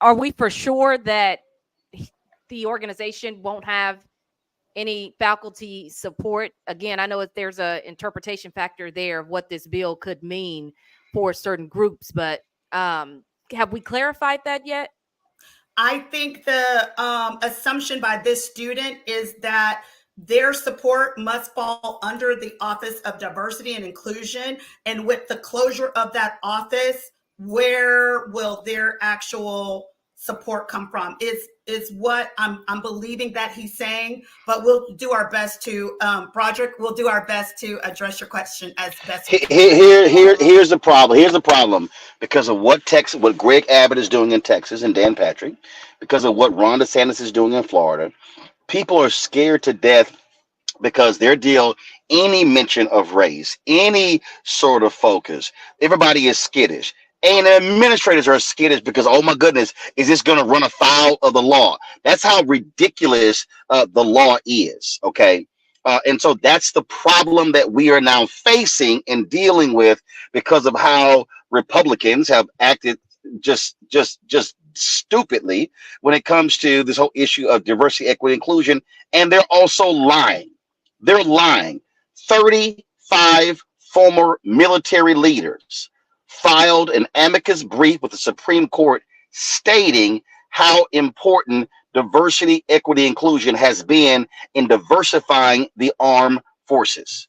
Are we for sure that the organization won't have any faculty support? Again, I know that there's a interpretation factor there of what this bill could mean for certain groups, but have we clarified that yet? I think the assumption by this student is that their support must fall under the Office of Diversity and Inclusion. And with the closure of that office, where will their actual support come from is what I'm believing that he's saying, but we'll do our best to, Broderick, we'll do our best to address your question as best we can. Here's the problem. Here's the problem. Because of what Greg Abbott is doing in Texas and Dan Patrick, because of what Ron DeSantis is doing in Florida, people are scared to death because their deal, any mention of race, any sort of focus, everybody is skittish. And administrators are skittish because, oh my goodness, is this going to run afoul of the law? That's how ridiculous the law is, okay? And so that's the problem that we are now facing and dealing with because of how Republicans have acted just stupidly when it comes to this whole issue of diversity, equity, inclusion. And they're also lying. They're lying. 35 former military leaders filed an amicus brief with the Supreme Court stating how important diversity, equity, inclusion has been in diversifying the armed forces.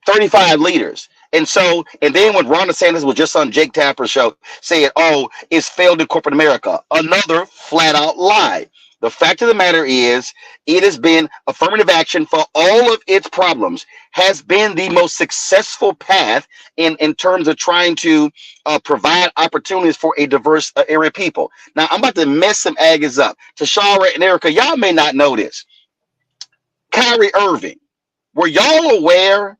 35 leaders. And then when Ron DeSantis was just on Jake Tapper's show saying, oh, it's failed in corporate America, another flat out lie. The fact of the matter is, it has been affirmative action for all of its problems, has been the most successful path in terms of trying to provide opportunities for a diverse area of people. Now, I'm about to mess some Aggies up. Tashara and Erica, y'all may not know this. Kyrie Irving, were y'all aware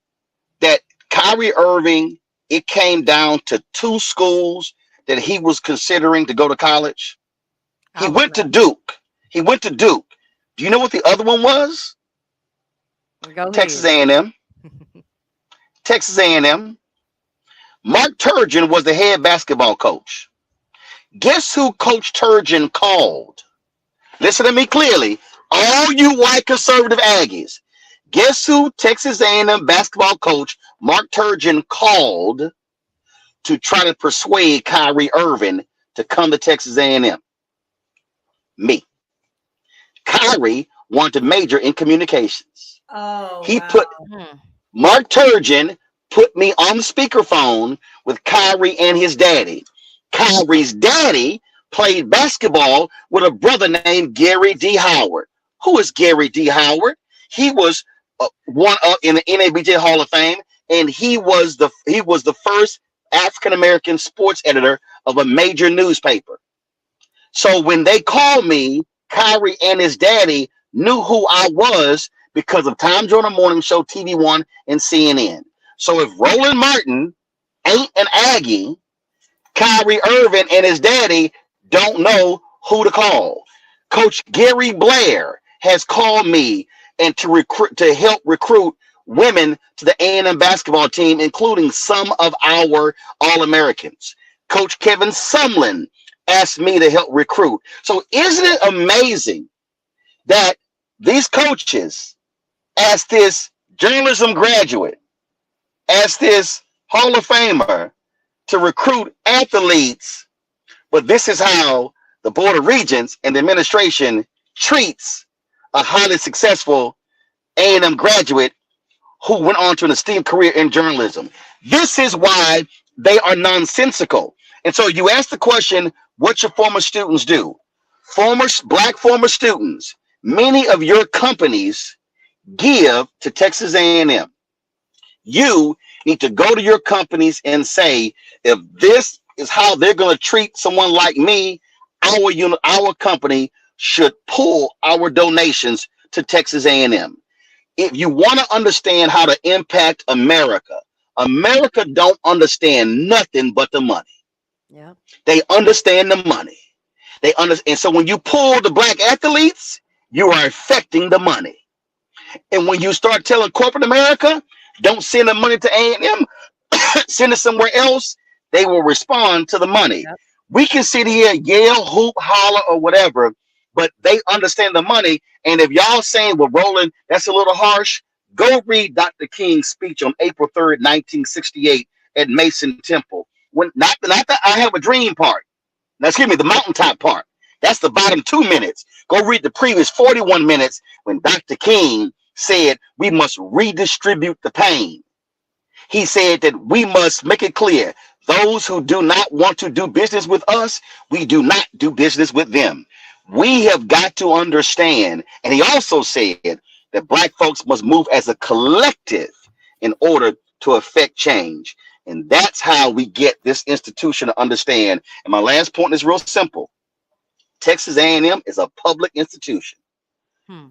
that Kyrie Irving, it came down to 2 schools that he was considering to go to college? He went to Duke. He went to Duke. Do you know what the other one was? Texas A&M. Texas A&M. Mark Turgeon was the head basketball coach. Guess who Coach Turgeon called? Listen to me clearly. All you white conservative Aggies. Guess who Texas A&M basketball coach Mark Turgeon called to try to persuade Kyrie Irving to come to Texas A&M? Me. Kyrie wanted to major in communications. Oh, he put Mark Turgeon put me on the speakerphone with Kyrie and his daddy. Kyrie's daddy played basketball with a brother named Gary D. Howard. Who is Gary D. Howard? He was one up in the NABJ Hall of Fame, and he was the first African American sports editor of a major newspaper. So when they called me, Kyrie and his daddy knew who I was because of Time Joyner Morning Show, TV One, and CNN. So if Roland Martin ain't an Aggie, Kyrie Irving and his daddy don't know who to call. Coach Gary Blair has called me and to help recruit women to the A&M basketball team, including some of our All-Americans. Coach Kevin Sumlin asked me to help recruit. So isn't it amazing that these coaches asked this journalism graduate, asked this Hall of Famer to recruit athletes, but this is how the Board of Regents and the administration treats a highly successful A&M graduate who went on to an esteemed career in journalism. This is why they are nonsensical. And so you ask the question, what your former students do? Black former students, many of your companies give to Texas A&M. You need to go to your companies and say, if this is how they're going to treat someone like me, our company should pull our donations to Texas A&M. If you want to understand how to impact America, America don't understand nothing but the money. Yeah. They understand the money. They understand. And so when you pull the black athletes, you are affecting the money. And when you start telling corporate America, don't send the money to A&M, send it somewhere else, they will respond to the money. Yep. We can sit here, yell, hoop, holler, or whatever, but they understand the money. And if y'all saying, well, Roland, that's a little harsh, go read Dr. King's speech on April 3rd, 1968 at Mason Temple. When not the I Have a Dream part. Now, excuse me, the mountaintop part. That's the bottom 2 minutes. Go read the previous 41 minutes when Dr. King said we must redistribute the pain. He said that we must make it clear, those who do not want to do business with us, we do not do business with them. We have got to understand, and he also said that black folks must move as a collective in order to affect change. And that's how we get this institution to understand. And my last point is real simple. Texas A&M is a public institution.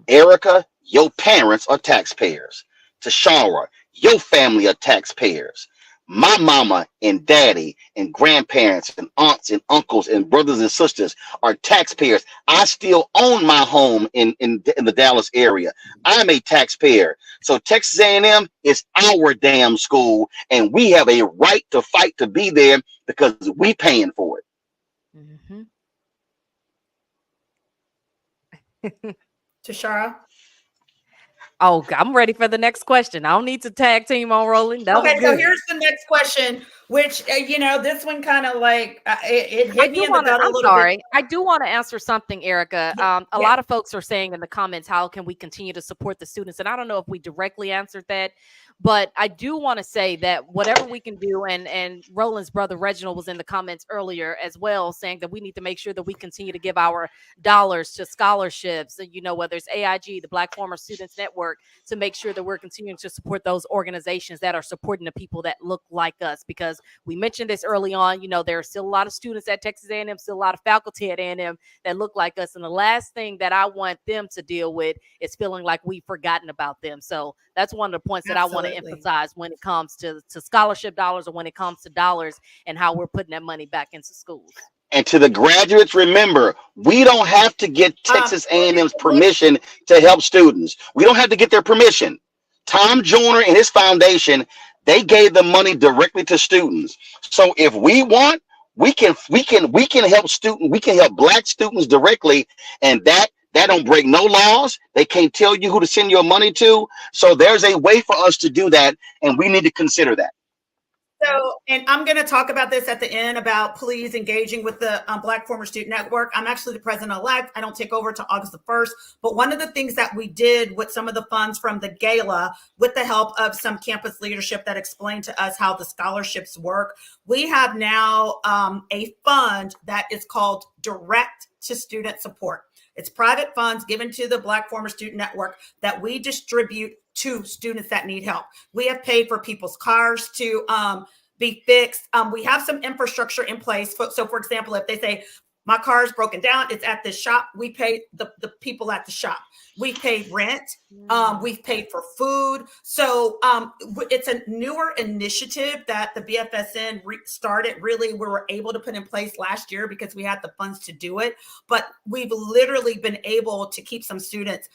Erica, your parents are taxpayers. Tashara, your family are taxpayers. My mama and daddy and grandparents and aunts and uncles and brothers and sisters are taxpayers. I still own my home in the Dallas area. I'm a taxpayer. So Texas A&M is our damn school, and we have a right to fight to be there because we paying for it. Tashara? Oh, I'm ready for the next question. I don't need to tag team on Roland. Okay, so here's the next question, which, this one kind of like, it hit me in the gut a little bit. I do want to answer something, Erica. A lot of folks are saying in the comments, how can we continue to support the students? And I don't know if we directly answered that, but I do want to say that whatever we can do, and Roland's brother Reginald was in the comments earlier as well, saying that we need to make sure that we continue to give our dollars to scholarships, whether it's AIG, the Black Former Students Network, to make sure that we're continuing to support those organizations that are supporting the people that look like us. Because we mentioned this early on, there are still a lot of students at Texas A&M, still a lot of faculty at A&M that look like us. And the last thing that I want them to deal with is feeling like we've forgotten about them. So that's one of the points that I want to emphasize when it comes to scholarship dollars, or when it comes to dollars and how we're putting that money back into schools. And to the graduates, remember, we don't have to get Texas A&M's permission to help students. We don't have to get their permission. Tom Joyner and his foundation, they gave the money directly to students. So if we want, we can help students. We can help black students directly, and that don't break no laws. They can't tell you who to send your money to. So there's a way for us to do that, and we need to consider that. So, and I'm going to talk about this at the end about please engaging with the Black Former Student Network. I'm actually the president-elect. I don't take over until August the 1st. But one of the things that we did with some of the funds from the gala, with the help of some campus leadership that explained to us how the scholarships work, we have now a fund that is called Direct to Student Support. It's private funds given to the Black Former Student Network that we distribute to students that need help. We have paid for people's cars to be fixed. We have some infrastructure in place. So for example, if they say, my car is broken down, it's at this shop, we pay the people at the shop. We paid rent. We've paid for food. So it's a newer initiative that the BFSN started. Really, we were able to put in place last year because we had the funds to do it. But we've literally been able to keep some students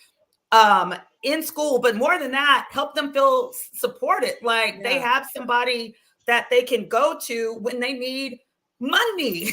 in school, but more than that, help them feel supported. Like they have somebody that they can go to when they need money.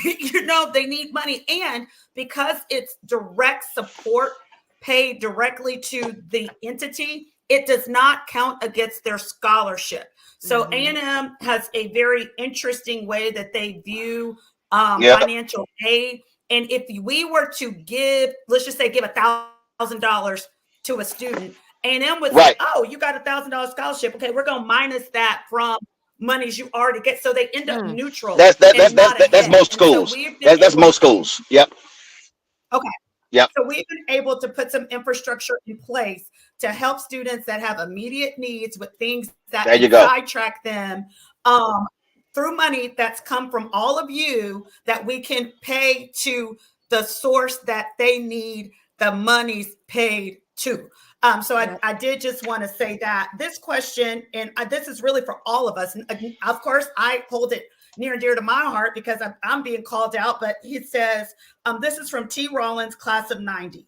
They need money. And because it's direct support paid directly to the entity, it does not count against their scholarship. So A&M has a very interesting way that they view financial aid. And if we were to give, let's just say, give $1,000 to a student, A&M would say, oh, you got $1,000 scholarship. Okay, we're going to minus that from monies you already get. So they end up neutral. That's most schools. That's most schools. Yep. Okay. Yep. So we've been able to put some infrastructure in place to help students that have immediate needs with things that can sidetrack them through money that's come from all of you that we can pay to the source that they need the monies paid to. So I did just want to say that this question, and this is really for all of us. And of course, I hold it near and dear to my heart because I'm being called out. But he says, this is from T. Rollins, class of 90.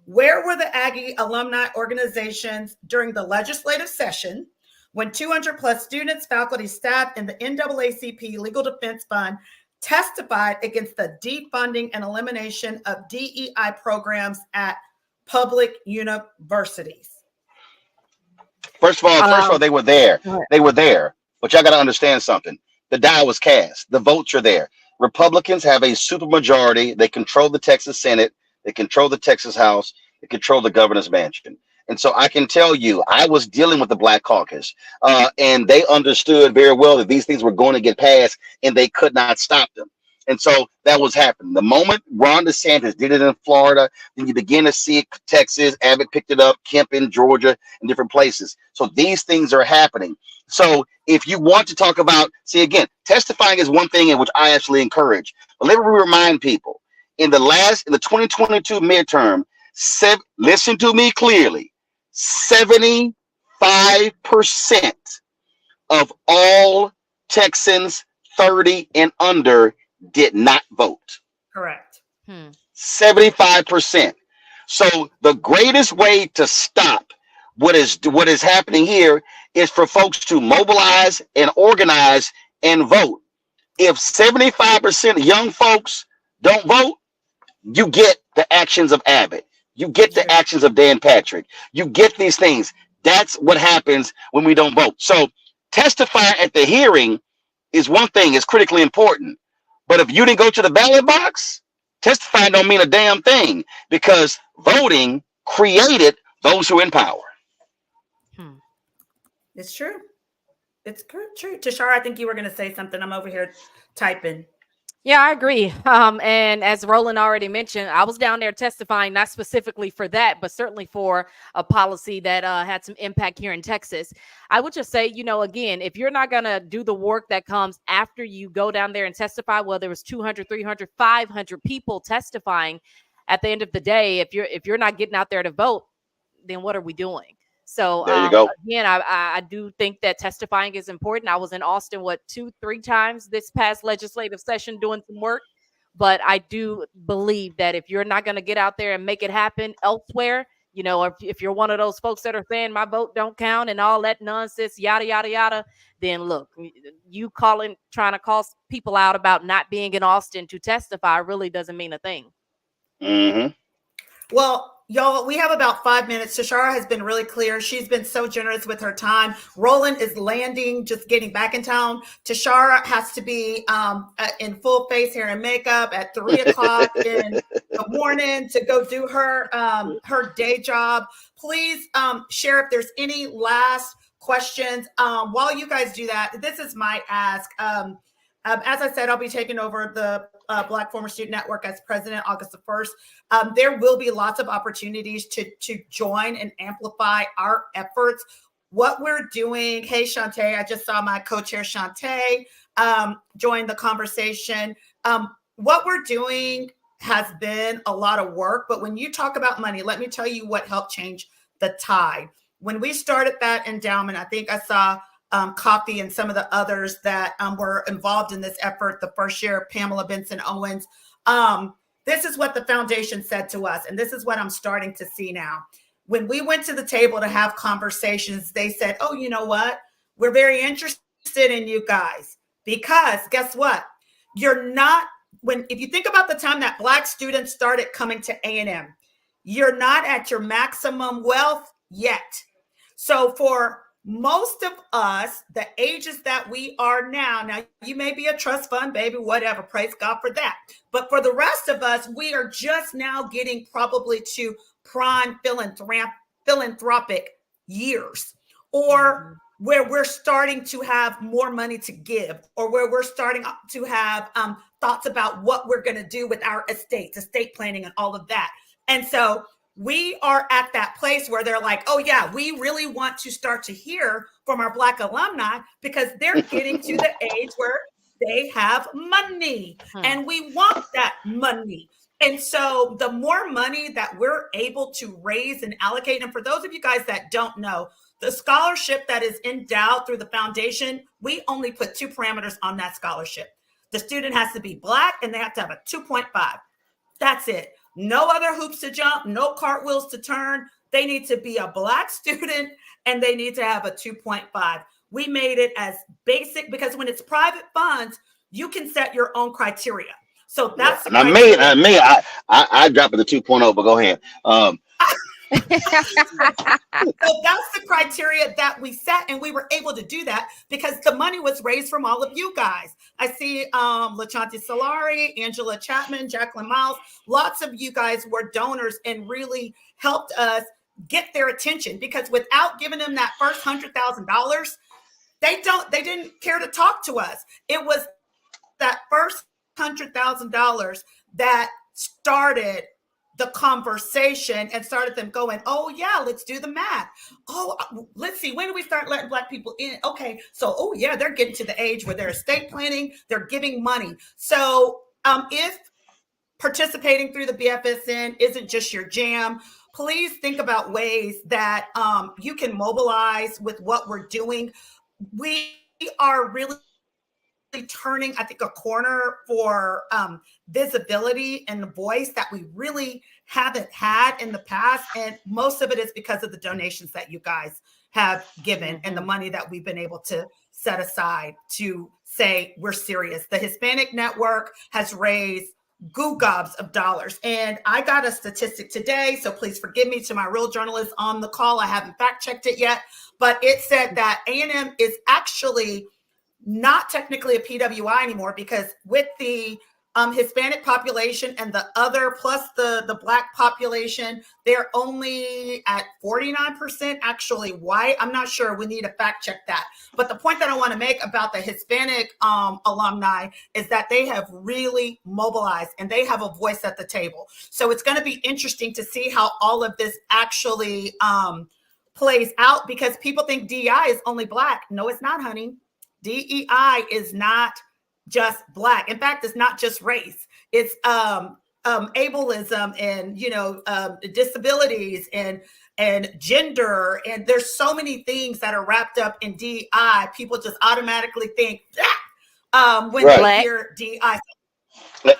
Where were the Aggie alumni organizations during the legislative session when 200 plus students, faculty, staff, and the NAACP Legal Defense Fund testified against the defunding and elimination of DEI programs at public universities? First of all, they were there. They were there. But y'all got to understand something. The die was cast. The votes are there. Republicans have a supermajority. They control the Texas Senate. They control the Texas House. They control the governor's mansion. And so I can tell you, I was dealing with the Black Caucus, and they understood very well that these things were going to get passed, and they could not stop them. And so that was happening. The moment Ron DeSantis did it in Florida, then you begin to see it, Texas, Abbott picked it up, Kemp in Georgia, and different places. So these things are happening. So if you want to talk about, see, again, testifying is one thing in which I actually encourage. But let me remind people, in the 2022 midterm, listen to me clearly, 75% of all Texans 30 and under did not vote. Correct. 75%. So the greatest way to stop what is happening here is for folks to mobilize and organize and vote. If 75% of young folks don't vote, you get the actions of Abbott. You get the actions of Dan Patrick. You get these things. That's what happens when we don't vote. So testifying at the hearing is one thing. It's critically important. But if you didn't go to the ballot box, testifying don't mean a damn thing, because voting created those who are in power. It's true. It's true. Tashara, I think you were going to say something. I'm over here typing. Yeah, I agree. And as Roland already mentioned, I was down there testifying, not specifically for that, but certainly for a policy that had some impact here in Texas. I would just say, again, if you're not going to do the work that comes after you go down there and testify, well, there was 200, 300, 500 people testifying. At the end of the day, if you're not getting out there to vote, then what are we doing? So there you go. Again, I do think that testifying is important. I was in Austin, 2-3 times this past legislative session doing some work. But I do believe that if you're not going to get out there and make it happen elsewhere, if you're one of those folks that are saying my vote don't count and all that nonsense, yada, yada, yada, then look, you trying to call people out about not being in Austin to testify really doesn't mean a thing. Mm-hmm. Well, y'all, we have about 5 minutes. Tashara has been really clear. She's been so generous with her time. Roland is landing, just getting back in town. Tashara has to be in full face hair and makeup at 3 o'clock in the morning to go do her day job. Please share if there's any last questions. While you guys do that, this is my ask. As I said, I'll be taking over the Black Former Student Network as president August the 1st. There will be lots of opportunities to join and amplify our efforts. What we're doing, hey, Shantae, I just saw my co-chair Shantae join the conversation. What we're doing has been a lot of work, but when you talk about money, let me tell you what helped change the tide. When we started that endowment, I think I saw Coffee and some of the others that were involved in this effort the first year, Pamela Benson Owens. This is what the foundation said to us, and this is what I'm starting to see now. When we went to the table to have conversations, they said, oh, you know what? We're very interested in you guys, because guess what? If you think about the time that Black students started coming to A&M, you're not at your maximum wealth yet. So for most of us, the ages that we are now you may be a trust fund baby, whatever, praise God for that. But for the rest of us, we are just now getting probably to prime philanthropic years, or where we're starting to have more money to give, or where we're starting to have thoughts about what we're going to do with our estate planning and all of that. And so we are at that place where they're like, oh yeah, we really want to start to hear from our Black alumni, because they're getting to the age where they have money and we want that money. And so the more money that we're able to raise and allocate, and for those of you guys that don't know, the scholarship that is endowed through the foundation, we only put 2 parameters on that scholarship. The student has to be Black and they have to have a 2.5. That's it. No other hoops to jump, no cartwheels to turn. They need to be a Black student and they need to have a 2.5. We made it as basic because when it's private funds, you can set your own criteria. So that's I dropped it to 2.0, but go ahead. So that's the criteria that we set, and we were able to do that because the money was raised from all of you guys. I see LaChanti Solari, Angela Chapman, Jacqueline Miles, lots of you guys were donors and really helped us get their attention because without giving them that first $100,000, they didn't care to talk to us. It was that first $100,000 that started the conversation and started them going, oh yeah, let's do the math. Oh, let's see, when do we start letting Black people in? Okay, so, oh yeah, they're getting to the age where they're estate planning, they're giving money. So if participating through the BFSN isn't just your jam, please think about ways that you can mobilize with what we're doing. We are really turning, I think, a corner for visibility and the voice that we really haven't had in the past. And most of it is because of the donations that you guys have given and the money that we've been able to set aside to say we're serious. The Hispanic Network has raised goo gobs of dollars. And I got a statistic today, so please forgive me to my real journalists on the call. I haven't fact checked it yet, but it said that A&M is actually not technically a PWI anymore because with the Hispanic population and the other plus the Black population, they're only at 49% actually white. I'm not sure. We need to fact check that. But the point that I want to make about the Hispanic alumni is that they have really mobilized and they have a voice at the table. So it's going to be interesting to see how all of this actually plays out because people think DEI is only Black. No, it's not, honey. DEI is not just Black. In fact, it's not just race. It's ableism and disabilities and gender. And there's so many things that are wrapped up in DEI. People just automatically think when they hear DEI.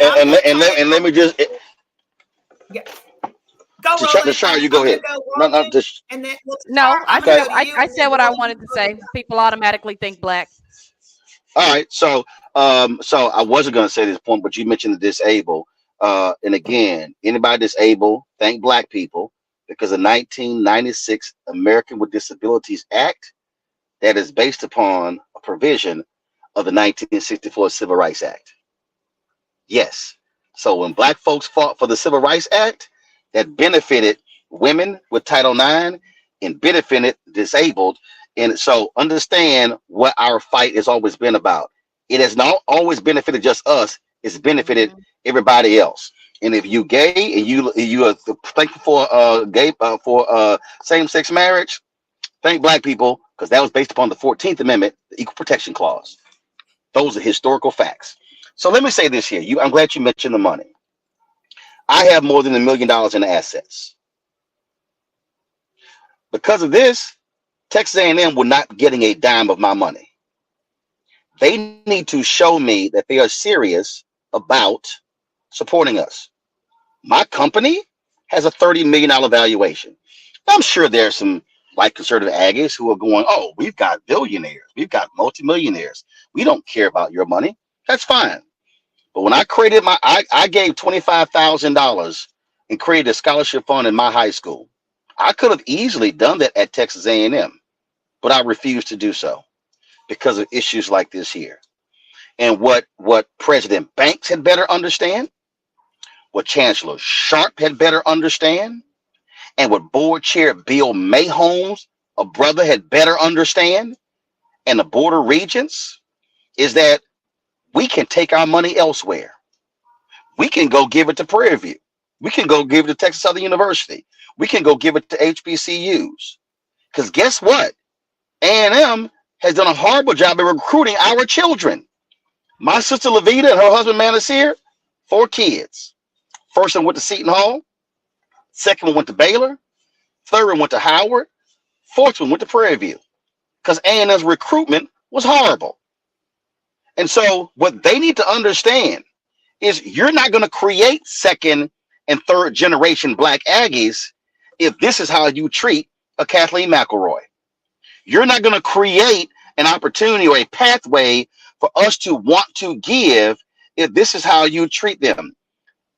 And let me just go, Tashara, you go ahead. I said what I wanted to say. People automatically think Black. All right, so I wasn't going to say this point, but you mentioned the disabled, and again, anybody disabled, thank Black people, because the 1996 American with Disabilities Act that is based upon a provision of the 1964 Civil Rights Act. Yes, so when Black folks fought for the Civil Rights Act, that benefited women with Title IX and benefited disabled. And so understand what our fight has always been about. It has not always benefited just us. It's benefited everybody else. And if you gay and you are thankful for same-sex marriage, thank Black people, because that was based upon the 14th Amendment, the Equal Protection Clause. Those are historical facts. So let me say this here. I'm glad you mentioned the money. I have more than $1 million in assets. Because of this, Texas A&M will not getting a dime of my money. They need to show me that they are serious about supporting us. My company has a $30 million valuation. I'm sure there's some like conservative Aggies who are going, oh, we've got billionaires. We've got multimillionaires. We don't care about your money. That's fine. But when I created I gave $25,000 and created a scholarship fund in my high school. I could have easily done that at Texas A&M, but I refused to do so because of issues like this here. And what President Banks had better understand, what Chancellor Sharp had better understand, and what Board Chair Bill Mayholmes, a brother, had better understand, and the Board of Regents, is that we can take our money elsewhere. We can go give it to Prairie View. We can go give it to Texas Southern University. We can go give it to HBCUs. Because guess what? A&M has done a horrible job of recruiting our children. My sister Levita and her husband Manasir, 4 kids. First one went to Seton Hall. Second one went to Baylor. Third one went to Howard. Fourth one went to Prairie View because A&M's recruitment was horrible. And so what they need to understand is you're not going to create second and third generation Black Aggies if this is how you treat a Kathleen McElroy. You're not going to create an opportunity or a pathway for us to want to give if this is how you treat them.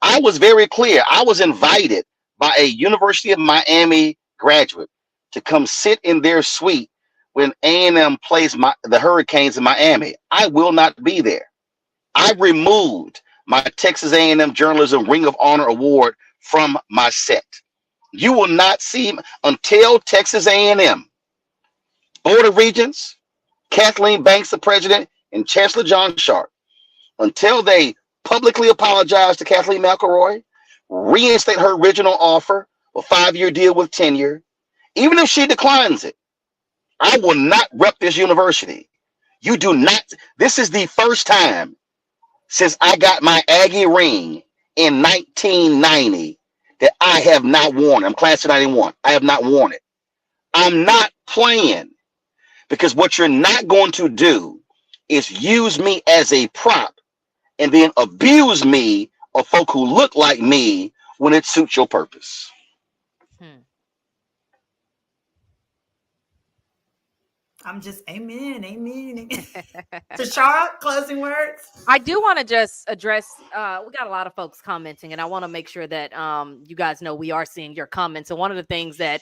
I was very clear. I was invited by a University of Miami graduate to come sit in their suite when A&M plays the Hurricanes in Miami. I will not be there. I removed my Texas A&M Journalism Ring of Honor Award from my set. You will not see until Texas A&M Board of Regents, Kathleen Banks, the president, and Chancellor John Sharp, until they publicly apologize to Kathleen McElroy, reinstate her original offer, a 5-year deal with tenure. Even if she declines it, I will not rep this university. You do not. This is the first time since I got my Aggie ring in 1990 that I have not worn it. I'm class of 91. I have not worn it. I'm not playing, because what you're not going to do is use me as a prop and then abuse me or folk who look like me when it suits your purpose. I'm just amen. Tashara, closing words. I do want to just address, we got a lot of folks commenting, and I want to make sure that you guys know we are seeing your comments. And one of the things that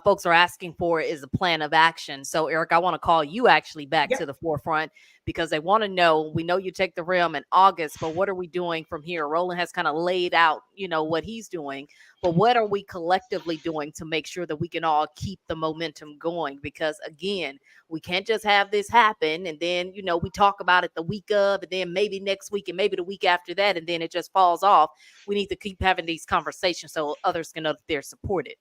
folks are asking for is a plan of action. So, Eric, I want to call you actually back to the forefront, because they want to know, we know you take the rim in August, but what are we doing from here? Roland has kind of laid out, what he's doing, but what are we collectively doing to make sure that we can all keep the momentum going? Because again, we can't just have this happen and then, we talk about it the week of, and then maybe next week and maybe the week after that, and then it just falls off. We need to keep having these conversations so others can know that they're supported.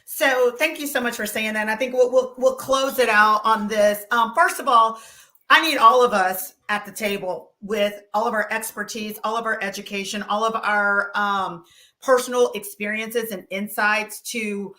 So thank you so much for saying that. And I think we'll close it out on this. First of all, I need all of us at the table with all of our expertise, all of our education, all of our personal experiences and insights to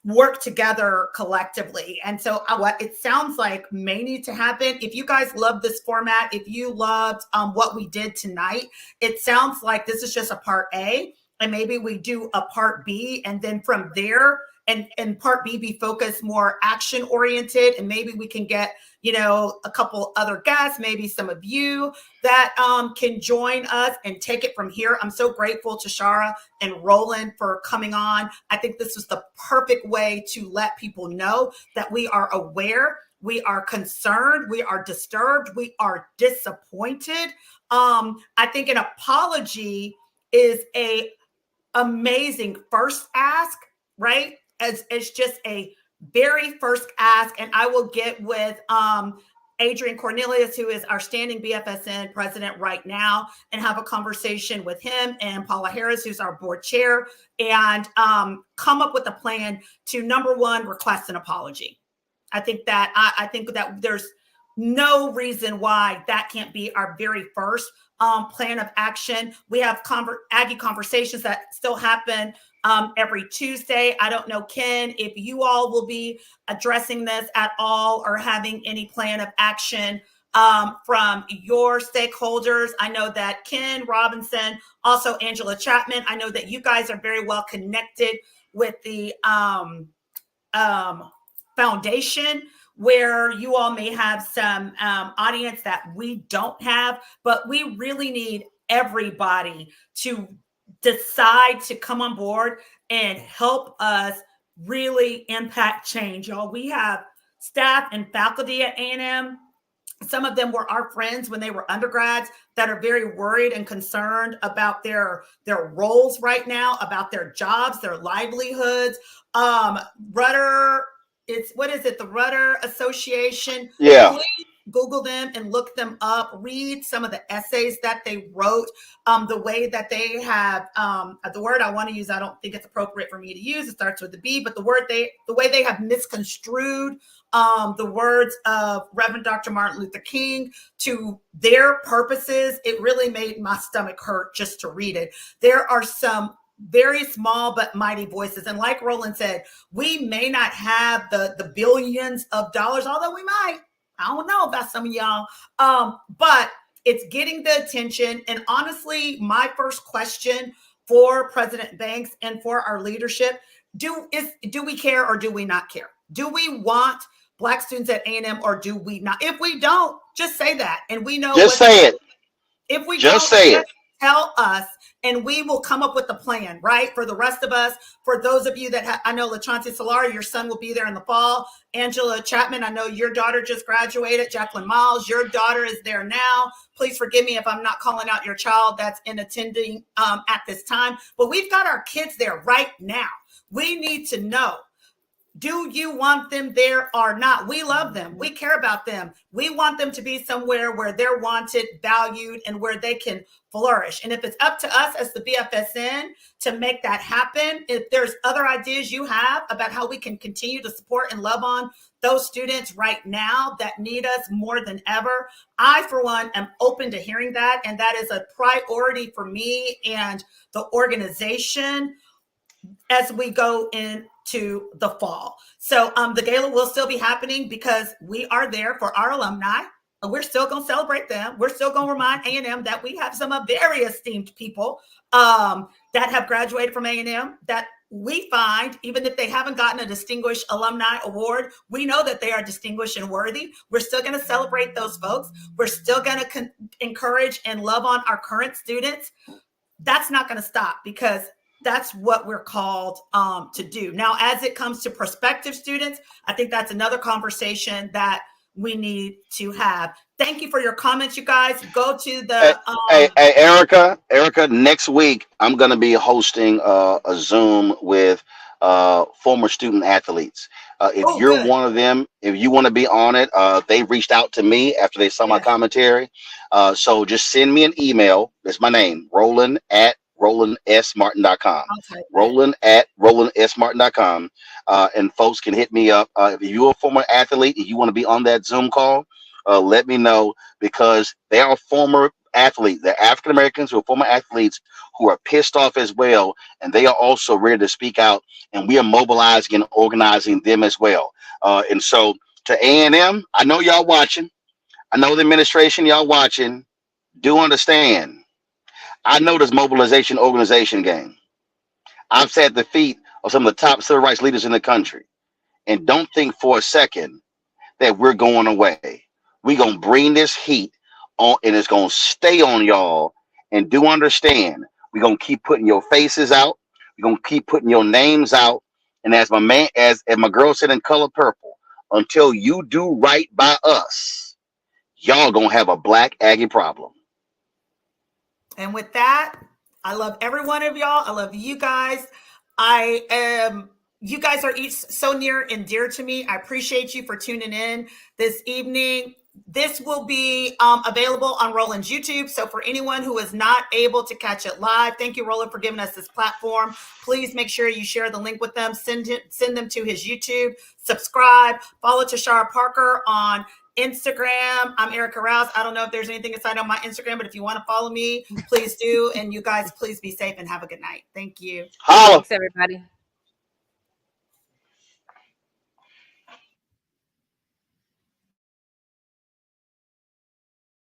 work together collectively. And so what it sounds like may need to happen, if you guys love this format, if you loved what we did tonight, it sounds like this is just a part A, and maybe we do a part B, and then from there, and part B be focused more action oriented, and maybe we can get a couple other guests, maybe some of you that can join us and take it from here. I'm so grateful to Tashara and Roland for coming on. I think this was the perfect way to let people know that we are aware, we are concerned, we are disturbed, we are disappointed. I think an apology is a amazing first ask, right? As just a very first ask. And I will get with Adrian Cornelius, who is our standing BFSN president right now, and have a conversation with him and Paula Harris, who's our board chair, and come up with a plan to, number one, request an apology. I think that there's no reason why that can't be our very first plan of action. We have Aggie conversations that still happen every Tuesday. I don't know, Ken, if you all will be addressing this at all or having any plan of action from your stakeholders. I know that Ken Robinson, also Angela Chapman, I know that you guys are very well connected with the foundation, where you all may have some audience that we don't have, but we really need everybody to decide to come on board and help us really impact change. Y'all, we have staff and faculty at A&M. Some of them were our friends when they were undergrads that are very worried and concerned about their roles right now, about their jobs, their livelihoods. Rudder, the Rudder Association. Yeah. Google them and look them up. Read some of the essays that they wrote. The way that they have the word I want to use, I don't think it's appropriate for me to use. It starts with the B, but the way they have misconstrued the words of Reverend Dr. Martin Luther King to their purposes, it really made my stomach hurt just to read it. There are some very small but mighty voices. And like Roland said, we may not have the billions of dollars, although we might. I don't know about some of y'all. But it's getting the attention. And honestly, my first question for President Banks and for our leadership, do we care or do we not care? Do we want Black students at A&M or do we not? If we don't, just say that. And we know. Just say it. If we just don't, say it. Tell us, and we will come up with a plan, right? For the rest of us, for those of you that I know, LaChanti Solari, your son will be there in the fall. Angela Chapman, I know your daughter just graduated. Jacqueline Miles, your daughter is there now. Please forgive me if I'm not calling out your child that's in attending at this time. But we've got our kids there right now. We need to know. Do you want them there or not? We love them. We care about them. We want them to be somewhere where they're wanted, valued, and where they can flourish. And if it's up to us as the BFSN to make that happen, if there's other ideas you have about how we can continue to support and love on those students right now that need us more than ever, I, for one, am open to hearing that. And that is a priority for me and the organization as we go into the fall. So the gala will still be happening because we are there for our alumni. We're still going to celebrate them. We're still going to remind A&M that we have some very esteemed people that have graduated from A&M that we find, even if they haven't gotten a Distinguished Alumni Award, we know that they are distinguished and worthy. We're still going to celebrate those folks. We're still going to encourage and love on our current students. That's not going to stop because that's what we're called to do. Now, as it comes to prospective students, I think that's another conversation that we need to have. Thank you for your comments, you guys. Go to the hey, Erica, next week I'm going to be hosting a Zoom with former student athletes. If you're good. one of them, if you want to be on it, they reached out to me after they saw my commentary. So just send me an email. That's my name, Roland at RolandSMartin.com. Roland at RolandSMartin.com. And folks can hit me up. If you're a former athlete and you want to be on that Zoom call, let me know, because they are former athletes. They're African Americans who are former athletes who are pissed off as well. And they are also ready to speak out. And we are mobilizing and organizing them as well. And so to A&M, I know y'all watching. I know the administration, y'all watching. Do understand. I know this mobilization organization game. I've sat at the feet of some of the top civil rights leaders in the country. And don't think for a second that we're going away. We're going to bring this heat on, and it's going to stay on y'all. And do understand, we're going to keep putting your faces out. We're going to keep putting your names out. And as my girl said in Color Purple, until you do right by us, y'all going to have a Black Aggie problem. And with that, I love every one of y'all. I love you guys. You guys are each so near and dear to me. I appreciate you for tuning in this evening. This will be available on Roland's YouTube. So for anyone who is not able to catch it live, thank you, Roland, for giving us this platform. Please make sure you share the link with them. Send them to his YouTube. Subscribe. Follow Tashara Parker on Instagram. I'm Erica Rouse. I don't know if there's anything inside on my Instagram, but if you want to follow me, please do. And you guys, please be safe and have a good night. Thank you. Thanks, everybody.